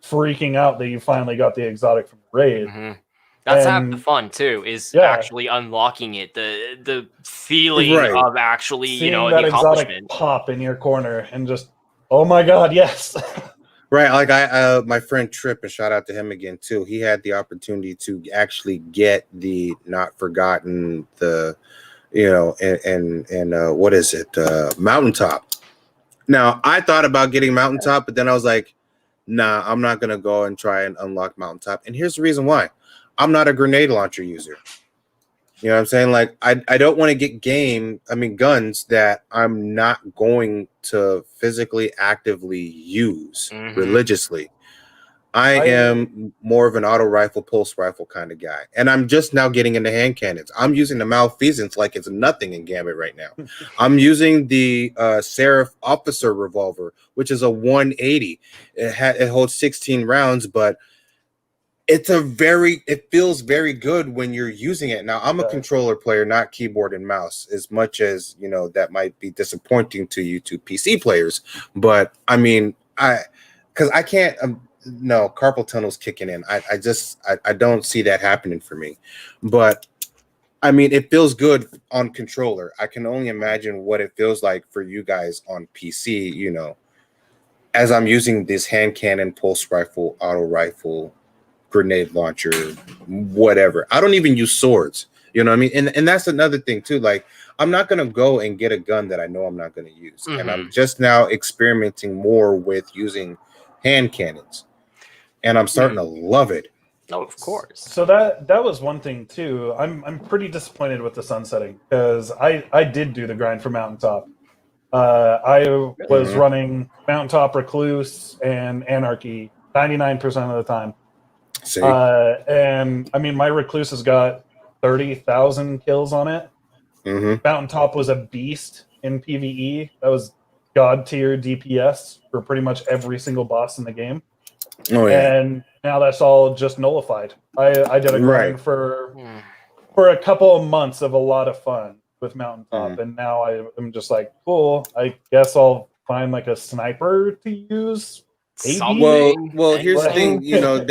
freaking out that you finally got the exotic from the raid. That's half the fun too, is actually unlocking it, the feeling of actually, seeing, you know, that the accomplishment. Exotic pop in your corner and just, oh my god, yes. Right, like my friend Trip, and shout out to him again too. He had the opportunity to actually get the Not Forgotten, the, you know, and what is it, Mountaintop. Now, I thought about getting Mountaintop, but then I was like, nah, I'm not gonna go and try and unlock Mountaintop. And here's the reason why: I'm not a grenade launcher user. You know what I'm saying? Like, I don't want to get guns that I'm not going to physically actively use religiously. I am more of an auto rifle, pulse rifle kind of guy. And I'm just now getting into hand cannons. I'm using the Malfeasance like it's nothing in Gambit right now. I'm using the Seraph Officer Revolver, which is a 180. It holds 16 rounds, but it feels very good when you're using it. Now, I'm a controller player, not keyboard and mouse, as much as, you know, that might be disappointing to you two PC players. But I mean, because I can't no, carpal tunnel's kicking in. I don't see that happening for me. But I mean, it feels good on controller. I can only imagine what it feels like for you guys on PC, you know, as I'm using this hand cannon, pulse rifle, auto rifle, grenade launcher, whatever. I don't even use swords. You know what I mean? And that's another thing too. Like, I'm not gonna go and get a gun that I know I'm not gonna use. And I'm just now experimenting more with using hand cannons. And I'm starting to love it. Oh, of course. So that was one thing too. I'm pretty disappointed with the sunsetting because I did do the grind for Mountaintop. I was running Mountaintop, Recluse, and Anarchy 99% of the time. See? And I mean, my Recluse has got 30,000 kills on it. Mountaintop was a beast in PvE. That was god tier DPS for pretty much every single boss in the game. Oh yeah. And now that's all just nullified. I did a grind for a couple of months of a lot of fun with Mountaintop, and now I'm just like, cool. I guess I'll find like a sniper to use. Well, here's the thing. You know,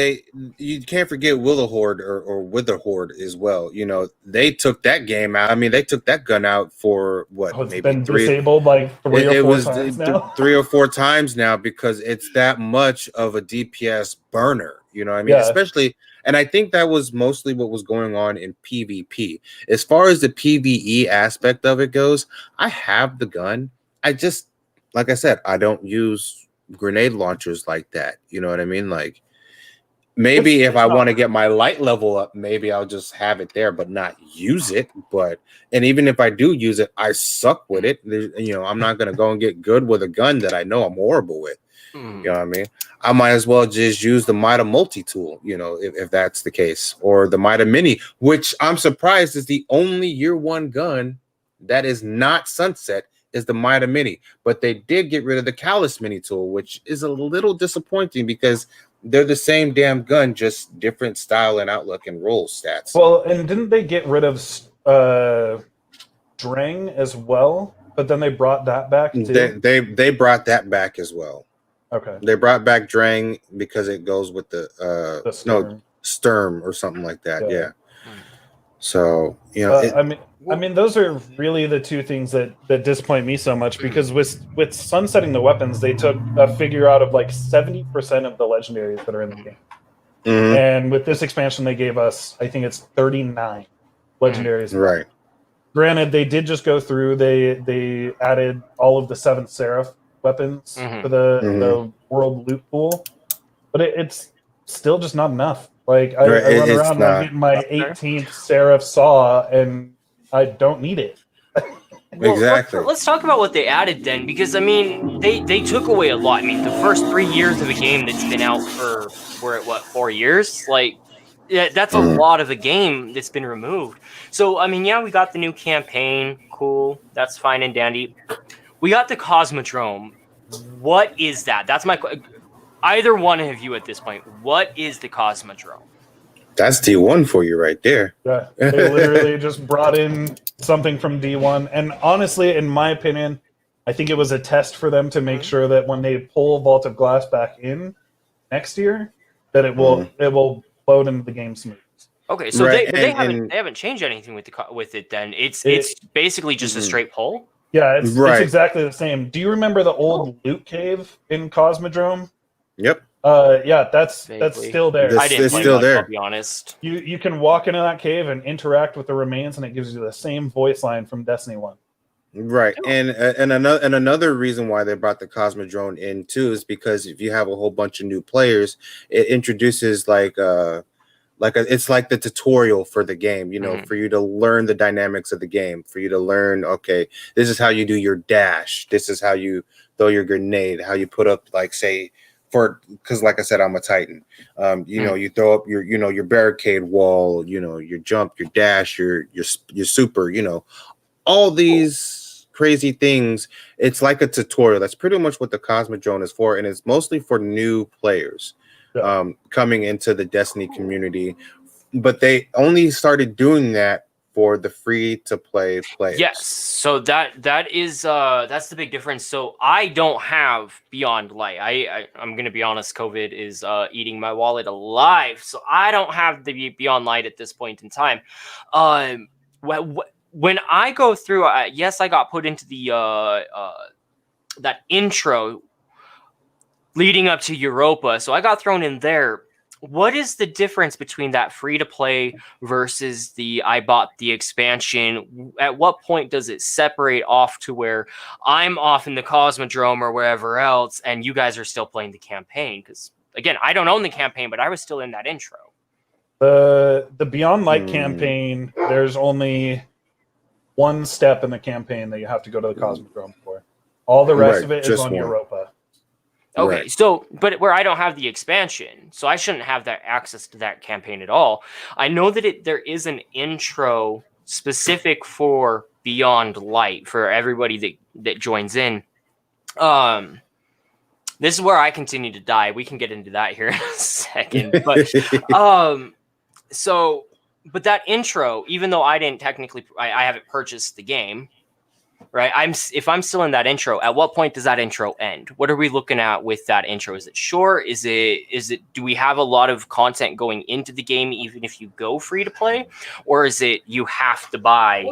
you can't forget Willowhorde or Witherhorde as well. You know, they took that game out. I mean, they took that gun out for what? It's maybe been disabled like three or four times now. 3 or 4 times now because it's that much of a DPS burner. You know what I mean? Especially, and I think that was mostly what was going on in PvP. As far as the PvE aspect of it goes, I have the gun. I just, like I said, I don't use grenade launchers like that. You know what I mean? Like, maybe if I want to get my light level up, maybe I'll just have it there, but not use it. And even if I do use it, I suck with it. You know, I'm not going to go and get good with a gun that I know I'm horrible with. You know what I mean? I might as well just use the Mida multi-tool, you know, if that's the case, or the Mida Mini, which I'm surprised is the only year 1 gun that is not sunset is the Mida Mini. But they did get rid of the Callus Mini tool, which is a little disappointing because they're the same damn gun, just different style and outlook and roll stats. Well, and didn't they get rid of Drang as well? But then they brought that back too? They brought that back as well. Okay. They brought back Drang because it goes with the Sturm or something like that. Yeah. So, you know, I mean, those are really the two things that disappoint me so much because with sunsetting the weapons, they took a figure out of like 70% of the legendaries that are in the game. And with this expansion, they gave us, I think it's 39 legendaries. Right. Granted, they did just go through. They added all of the 7th Seraph weapons to the world loot pool, but it's still just not enough. Like I run around and I'm getting my 18th Seraph Saw, and I don't need it. Well, exactly. Let's talk about what they added then, because I mean, they took away a lot. I mean, the first 3 years of a game that's been out for 4 years, like. Yeah, that's a lot of the game that's been removed. So, I mean, yeah, we got the new campaign. Cool. That's fine and dandy. We got the Cosmodrome. What is that? That's my... Either one of you at this point, what is the Cosmodrome? That's D1 for you right there. Yeah, they literally just brought in something from D1. And honestly, in my opinion, I think it was a test for them to make sure that when they pull Vault of Glass back in next year, that it will load into the game smooth. Okay, so they haven't changed anything with it then. It's basically just a straight pull. Yeah, it's exactly the same. Do you remember the old loot cave in Cosmodrome? Yep. Yeah, that's still there. I didn't play still much, there. I'll be honest. You can walk into that cave and interact with the remains, and it gives you the same voice line from Destiny 1. Right, and another reason why they brought the Cosmodrome in too is because if you have a whole bunch of new players, it introduces it's like the tutorial for the game, you know, for you to learn the dynamics of the game, for you to learn, okay, this is how you do your dash, this is how you throw your grenade, how you put up, like, say, because like I said, I'm a Titan. You know, you throw up your barricade wall, you know, your jump, your dash, your super, you know, all these crazy things. It's like a tutorial. That's pretty much what the Cosmodrome is for, and it's mostly for new players coming into the Destiny community. But they only started doing that for the free-to-play players. Yes, so that is that's the big difference. So I don't have Beyond Light. I'm gonna be honest, COVID is eating my wallet alive. So I don't have the Beyond Light at this point in time. When I go through, yes, I got put into the that intro leading up to Europa, so I got thrown in there. What is the difference between that free to play versus the I bought the expansion? At what point does it separate off to where I'm off in the Cosmodrome or wherever else, and you guys are still playing the campaign? Because again, I don't own the campaign, but I was still in that intro. The Beyond Light campaign, there's only one step in the campaign that you have to go to the Cosmodrome for. All the rest of it is on Europa. Okay, so, but where I don't have the expansion, so I shouldn't have that access to that campaign at all. I know that there is an intro specific for Beyond Light for everybody that joins in. This is where I continue to die. We can get into that here in a second. But but that intro, even though I didn't technically, I haven't purchased the game. Right. If I'm still in that intro, at what point does that intro end? What are we looking at with that intro? Is it short? Is it do we have a lot of content going into the game even if you go free to play? Or is it you have to buy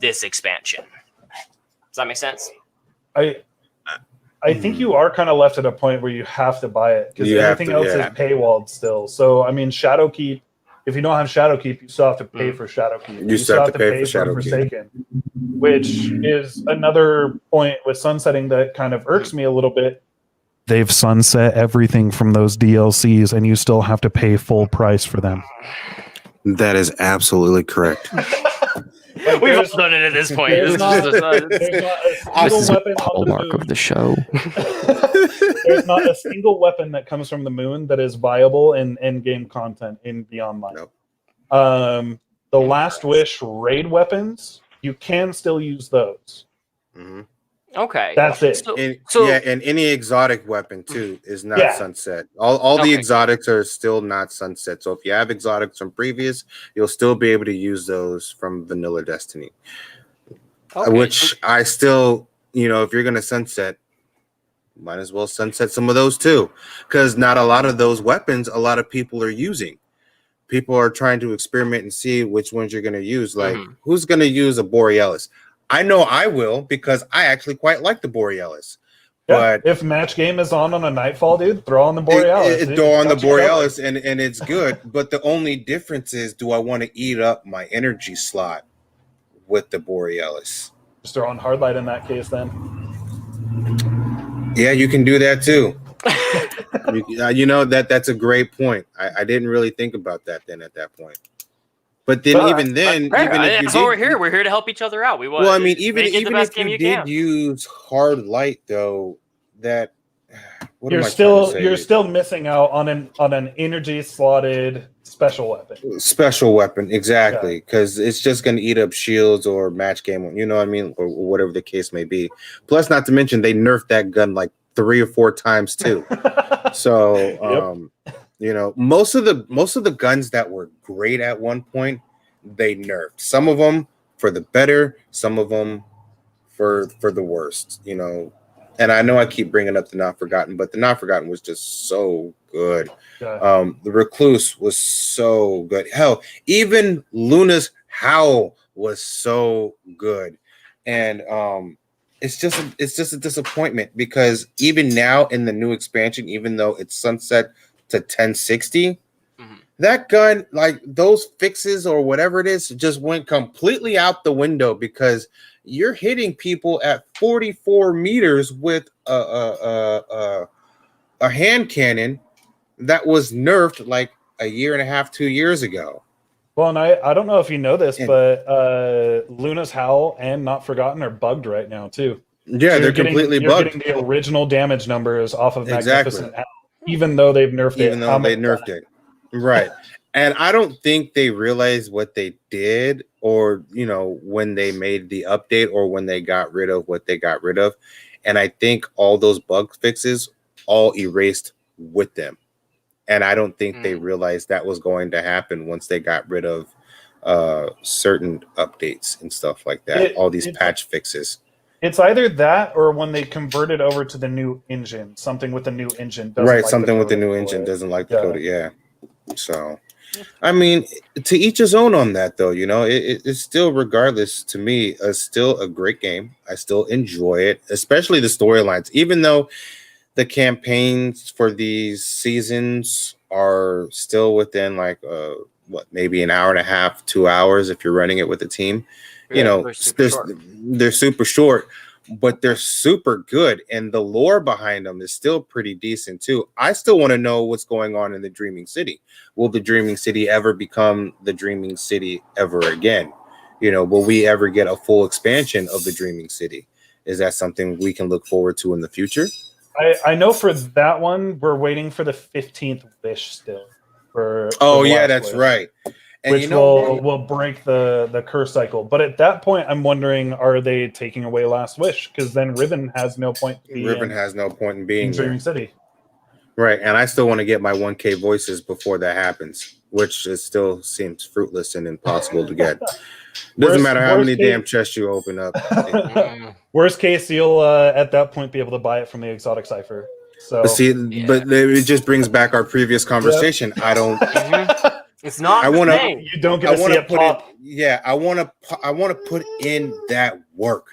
this expansion? Does that make sense? I think you are kind of left at a point where you have to buy it because everything else is paywalled still. So I mean Shadowkeep, if you don't have Shadowkeep, you still have to pay for Shadowkeep. You still have to pay for Shadowkeep. Forsaken, which is another point with sunsetting that kind of irks me a little bit. They've sunset everything from those DLCs, and you still have to pay full price for them. That is absolutely correct. We've all done it at this point. There's not a single weapon hallmark of the show. There's not a single weapon that comes from the moon that is viable in in-game content in Beyond Light. Nope. The Last Wish raid weapons, you can still use those. Mm-hmm. Okay, that's it. And any exotic weapon too is not sunset. All the exotics are still not sunset. So if you have exotics from previous, you'll still be able to use those from Vanilla Destiny. Which I still, if you're gonna sunset, might as well sunset some of those too, because not a lot of those weapons a lot of people are using. People are trying to experiment and see which ones you're gonna use. Like, who's gonna use a Borealis? I know I will because I actually quite like the Borealis. Yeah, but if match game is on a Nightfall, dude, throw on the Borealis. Throw on the Borealis and it's good. But the only difference is, do I want to eat up my energy slot with the Borealis? Just throw on Hardlight in that case then. Yeah, you can do that too. That's a great point. I didn't really think about that then at that point. But then, even if you did, we're here to help each other out. Even if you did use hard light, though, that you're still missing out on an energy slotted special weapon. Special weapon, exactly, because it's just going to eat up shields or match game, or whatever the case may be. Plus, not to mention, they nerfed that gun like 3 or 4 times too. So. Most of the guns that were great at one point, they nerfed. Some of them for the better, some of them for the worst. And I know I keep bringing up the Not Forgotten, but the Not Forgotten was just so good. The Recluse was so good. Hell, even Luna's Howl was so good. And it's just a disappointment because even now in the new expansion, even though it's sunset to 1060, that gun, like those fixes or whatever it is, just went completely out the window because you're hitting people at 44 meters with a hand cannon that was nerfed like a year and a half, 2 years ago. Well, and I don't know if you know this, but Luna's Howl and Not Forgotten are bugged right now too. Yeah, so they're completely bugged. You're getting the original damage numbers off of Magnificent Howl. Even though they've nerfed it. Even though they nerfed it. Right. And I don't think they realized what they did or, when they made the update or when they got rid of what they got rid of. And I think all those bug fixes all erased with them. And I don't think they realized that was going to happen once they got rid of certain updates and stuff like that. All these patch fixes. It's either that or when they convert it over to the new engine, something with the new engine. Right, something with the new engine doesn't like the code. Yeah. So, I mean, to each his own on that, though. It's still, regardless, to me, still a great game. I still enjoy it, especially the storylines. Even though the campaigns for these seasons are still within maybe an hour and a half, 2 hours if you're running it with a team. They're super short, but they're super good, and the lore behind them is still pretty decent too. I still want to know what's going on in the Dreaming City. Will the Dreaming City ever become the Dreaming City ever again? Will we ever get a full expansion of the Dreaming City? Is that something we can look forward to in the future? I know for that one, we're waiting for the 15th wish still. That's right. And which will break the curse cycle. But at that point, I'm wondering, are they taking away Last Wish? Because then Riven has no point in being in Dreaming City. Right, and I still want to get my 1K voices before that happens, which still seems fruitless and impossible to get. Doesn't matter how many damn chests you open up. Worst case, you'll at that point be able to buy it from the Exotic Cipher. So, but it just brings back our previous conversation. Yep. I don't. It's not. You don't get to see it pop. I want to put in that work.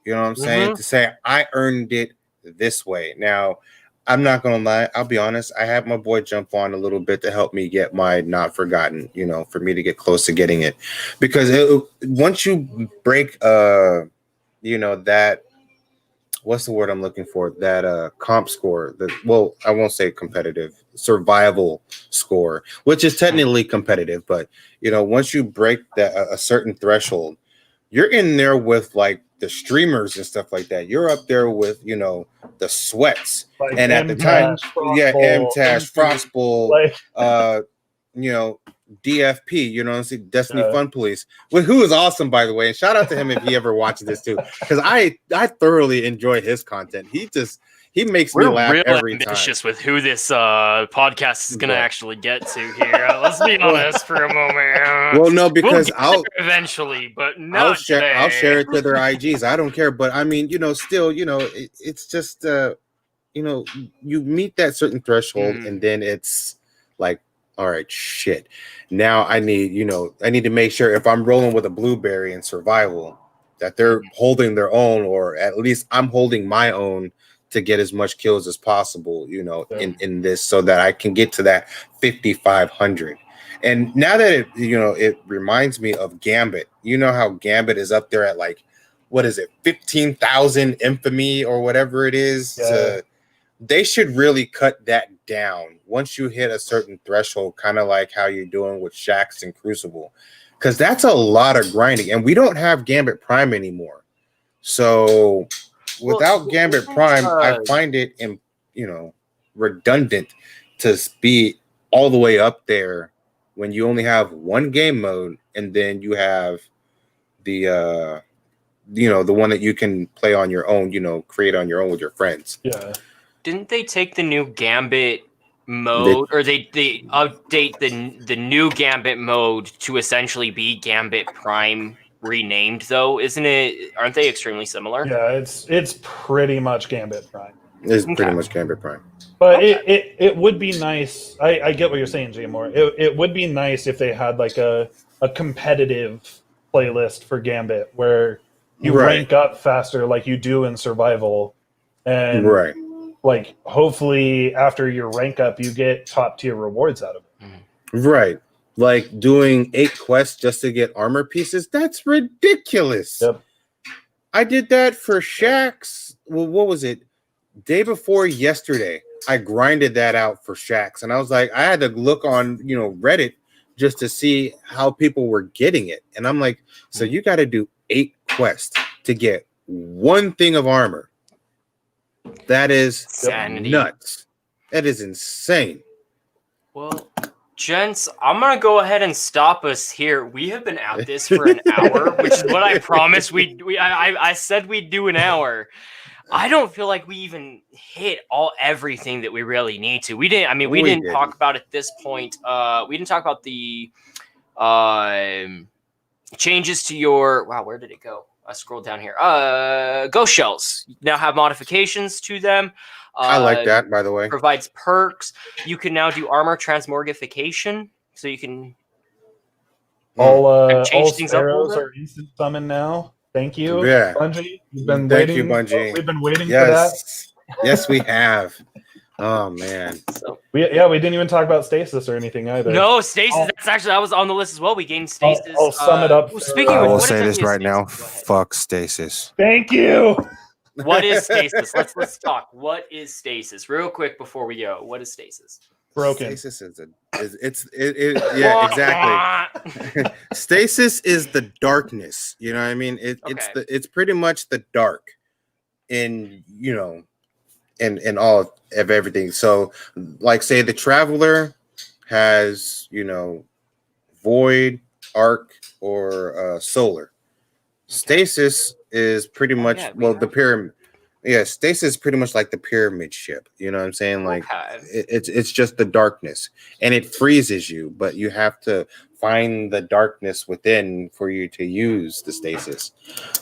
You know what I'm saying? To say I earned it this way. Now, I'm not gonna lie. I'll be honest. I had my boy jump on a little bit to help me get my Not Forgotten. For me to get close to getting it, because once you break, that. What's the word I'm looking for? That comp score. I won't say competitive, survival score, which is technically competitive, but once you break a certain threshold, you're in there with like the streamers and stuff like that. You're up there with the sweats, like and at the time, MTash, Frostbowl, DFP, Destiny Fun Police, who is awesome, by the way. And shout out to him if he ever watches this too, because I thoroughly enjoy his content. He makes me laugh every time. We're ambitious with who this podcast is going to actually get to here. Let's be honest for a moment. Well, no, because I'll eventually, but not today. I'll share it to their IGs. I don't care, but I mean, still, it's just, you meet that certain threshold, and then it's like, all right, shit. Now I need to make sure if I'm rolling with a blueberry in survival that they're holding their own, or at least I'm holding my own to get as much kills as possible, in this, so that I can get to that 5,500. And now that it reminds me of Gambit. How Gambit is up there at like, what is it, 15,000 infamy or whatever it is. Yeah. They should really cut that down once you hit a certain threshold, kind of like how you're doing with Shaxx and Crucible, because that's a lot of grinding, and we don't have Gambit Prime anymore. So without Gambit Prime, I find it redundant to be all the way up there when you only have one game mode, and then you have the the one that you can play on your own, create on your own with your friends. Yeah. Didn't they take the new Gambit mode, or they update the new Gambit mode to essentially be Gambit Prime renamed, though? Aren't they extremely similar? Yeah, it's pretty much Gambit Prime. It's pretty much Gambit Prime. But it would be nice. I get what you're saying, Jamor. It would be nice if they had like a competitive playlist for Gambit where you rank up faster like you do in survival. And like, hopefully after your rank up, you get top tier rewards out of it. Right. Like doing 8 quests just to get armor pieces. That's ridiculous. Yep. I did that for Shaxx. Well, what was it? Day before yesterday, I grinded that out for Shaxx. And I was like, I had to look on, Reddit just to see how people were getting it. And I'm like, so you got to do 8 quests to get one thing of armor. That is insanity. Nuts. That is insane. Well, gents, I'm going to go ahead and stop us here. We have been at this for an hour, which is what I promised. I said we'd do an hour. I don't feel like we even hit everything that we really need to. We didn't. I mean, we didn't talk about at this point. We didn't talk about the changes to your where did it go? I scrolled down here. Ghost shells now have modifications to them. I like that, by the way. Provides perks. You can now do armor transmorgification, so you can all things up a little sparrows bit. are instant summon now. Thank you, Yeah. Bungie. You've been Thank waiting. you, Bungie. We've been waiting for Yes. Yes, we have. Oh man. So, that. We didn't even talk about stasis or anything either. no, stasis. That was on the list as well. We gained stasis. I'll sum it up. Speaking I of, will what say this exactly is right now. stasis? Go ahead. Fuck stasis. Thank you. What is stasis? Let's talk. What is stasis? Real quick before we go. What is stasis? Broken. Stasis yeah, exactly. Stasis is the darkness. You know what I mean? It's pretty much the dark in in all of everything. So like say the Traveler has, void, arc, or solar. Stasis is pretty much the pyramid. Yeah, stasis is pretty much like the pyramid ship. You know what I'm saying? Like it's just the darkness, and it freezes you, but you have to find the darkness within for you to use the stasis,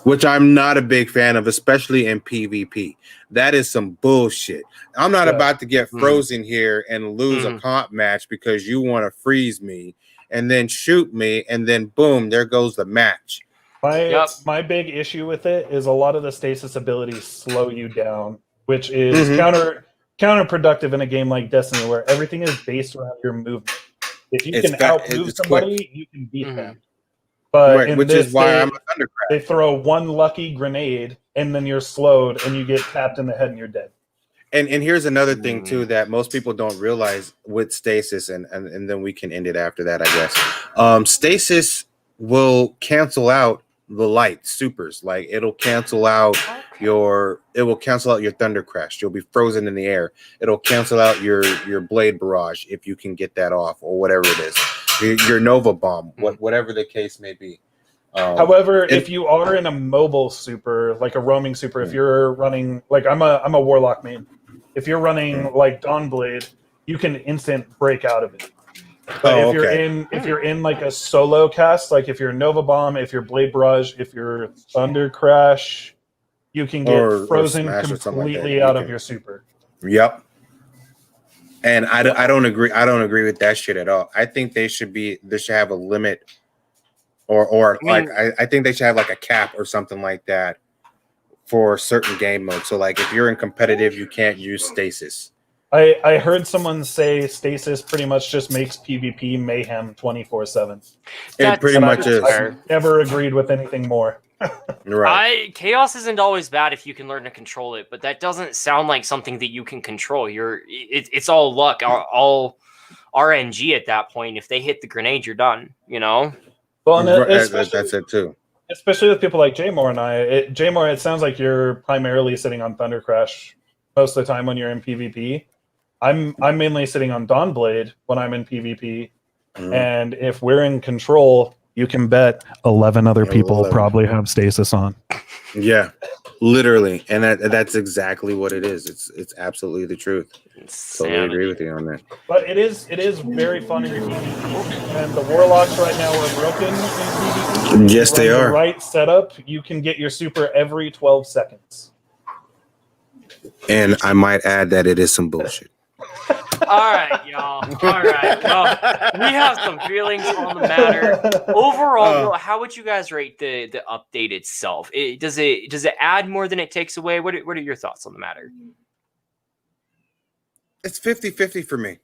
which I'm not a big fan of, especially in PvP. That is some bullshit. I'm not about to get frozen here and lose a comp match because you want to freeze me and then shoot me, and then boom, there goes the match. My big issue with it is a lot of the stasis abilities slow you down, which is counterproductive in a game like Destiny, where everything is based around your movement. If you can outmove somebody, you can beat them. But which is why I'm a Thundercraft. They throw one lucky grenade, and then you're slowed, and you get tapped in the head, and you're dead. And here's another thing too that most people don't realize with stasis, and then we can end it after that, I guess. Stasis will cancel out the light supers. Like it'll cancel out your thunder crash. You'll be frozen in the air. It'll cancel out your blade barrage if you can get that off, or whatever it is. Your Nova bomb, whatever the case may be. However, if you are in a mobile super, like a roaming super, if you're running, like I'm a warlock main. If you're running like Dawnblade, you can instant break out of it. But if you're in like a solo cast, like if you're Nova Bomb, if you're Blade Barrage, if you're Thunder Crash, you can get frozen completely out of your super. Yep. And I don't agree. I don't agree with that shit at all. I think they should have a limit, I think they should have like a cap or something like that for certain game modes. So like if you're in competitive, you can't use stasis. I heard someone say stasis pretty much just makes PvP mayhem 24/7. It pretty much is. I've never agreed with anything more. Right. Chaos isn't always bad if you can learn to control it, but that doesn't sound like something that you can control. It's all luck, all RNG at that point. If they hit the grenade, you're done. Well, that's it too. Especially with people like Jaymore and I. Jaymore, it sounds like you're primarily sitting on Thunder Crash most of the time when you're in PvP. I'm mainly sitting on Dawnblade when I'm in PvP, and if we're in control, you can bet 11 other people probably have stasis on. Yeah, literally, and that's exactly what it is. It's absolutely the truth. Totally agree with you on that. But it is very fun in PvP, and the Warlocks right now are broken in PvP. Yes, they are. The right setup, you can get your super every 12 seconds. And I might add that it is some bullshit. All right, y'all. All right. Well, we have some feelings on the matter. Overall, how would you guys rate the update itself? Does it add more than it takes away? What are your thoughts on the matter? It's 50-50 for me.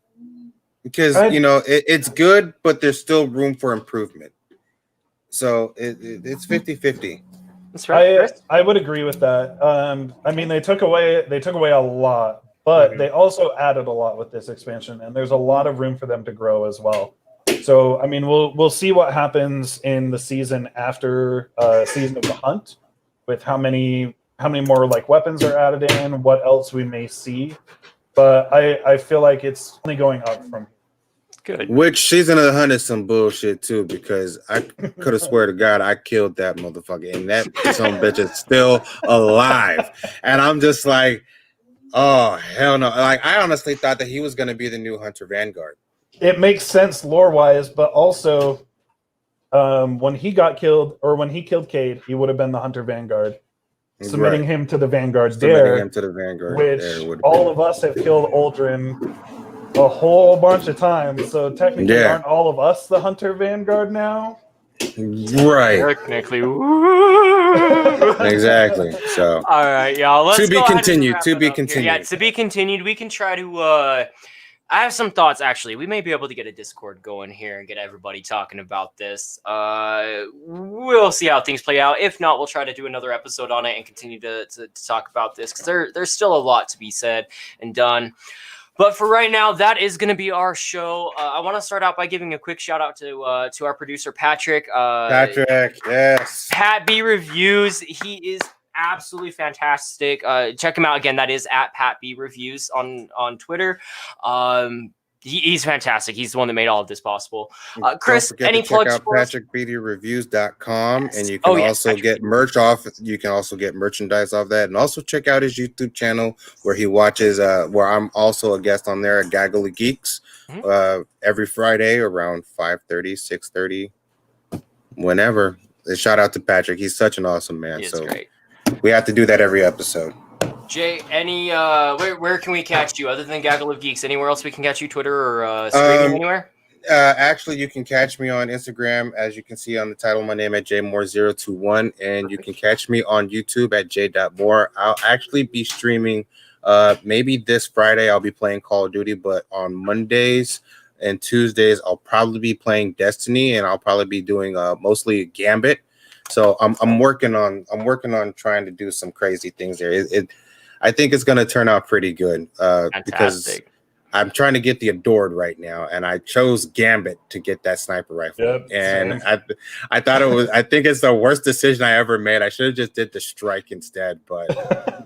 Because, it's good, but there's still room for improvement. So it's 50-50. That's right. I would agree with that. I mean, they took away a lot, but they also added a lot with this expansion, and there's a lot of room for them to grow as well. So, I mean, we'll see what happens in the season after Season of the Hunt, with how many more like weapons are added in, what else we may see. But I feel like it's only going up from here. Good. Which Season of the Hunt is some bullshit too, because I could have swear to God I killed that motherfucker, and that some bitch is still alive, and I'm just like, oh hell no! Like I honestly thought that he was gonna be the new Hunter Vanguard. It makes sense lore wise, but also when he got killed, or when he killed Cade, he would have been the Hunter Vanguard. Submitting him to the Vanguard Submitting him to the Vanguard which there all of us have killed Aldrin a whole bunch of times. So technically, aren't all of us the Hunter Vanguard now? Right. Technically. Exactly. So. All right, y'all. Let's to be go ahead and continued. wrap To it be up continued. here. Yeah, to be continued. We can try to. I have some thoughts, actually. We may be able to get a Discord going here and get everybody talking about this. We'll see how things play out. If not, we'll try to do another episode on it and continue to talk about this, because there's still a lot to be said and done. But for right now, that is going to be our show. I want to start out by giving a quick shout out to our producer, Patrick. Patrick, yes. Pat B Reviews. He is absolutely fantastic. Check him out again. That is at Pat B Reviews on Twitter. He's fantastic. He's the one that made all of this possible. Chris, any plugs check out for us? PatrickBeattyReviews.com, Yes. and you can also get merch off. You can also get merchandise off that, and also check out his YouTube channel where he watches. Where I'm also a guest on there at Gaggle of Geeks every Friday around 5:30, 6:30, whenever. Shout out to Patrick. He's such an awesome man. He is so great. we have to do that every episode. Jay, any where can we catch you other than Gaggle of Geeks? Anywhere else we can catch you? Twitter or streaming anywhere? Actually, you can catch me on Instagram, as you can see on the title, my name at jmore021, and you can catch me on YouTube at j.more. I'll actually be streaming maybe this Friday. I'll be playing Call of Duty, but on Mondays and Tuesdays I'll probably be playing Destiny, and I'll probably be doing mostly Gambit. So I'm working on trying to do some crazy things there. I think it's going to turn out pretty good because I'm trying to get the Adored right now, and I chose Gambit to get that sniper rifle. Yep, and I thought it was. I think it's the worst decision I ever made. I should have just did the strike instead, but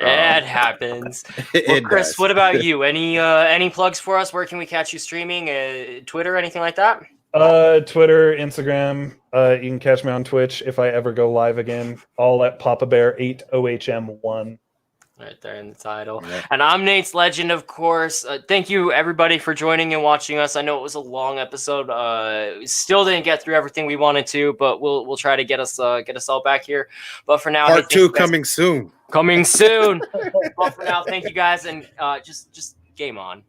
it happens. It Chris, does. what about you? Any plugs for us? Where can we catch you streaming? Twitter, anything like that? Twitter, Instagram. You can catch me on Twitch if I ever go live again. All at Papa Bear 8OHM1. Right there in the title. Yeah. And I'm Nateslegend, of course. Thank you, everybody, for joining and watching us. I know it was a long episode. We still didn't get through everything we wanted to, but we'll try to get us all back here. But for now, Part 2 coming soon. Coming soon. But for now, thank you guys, and just game on.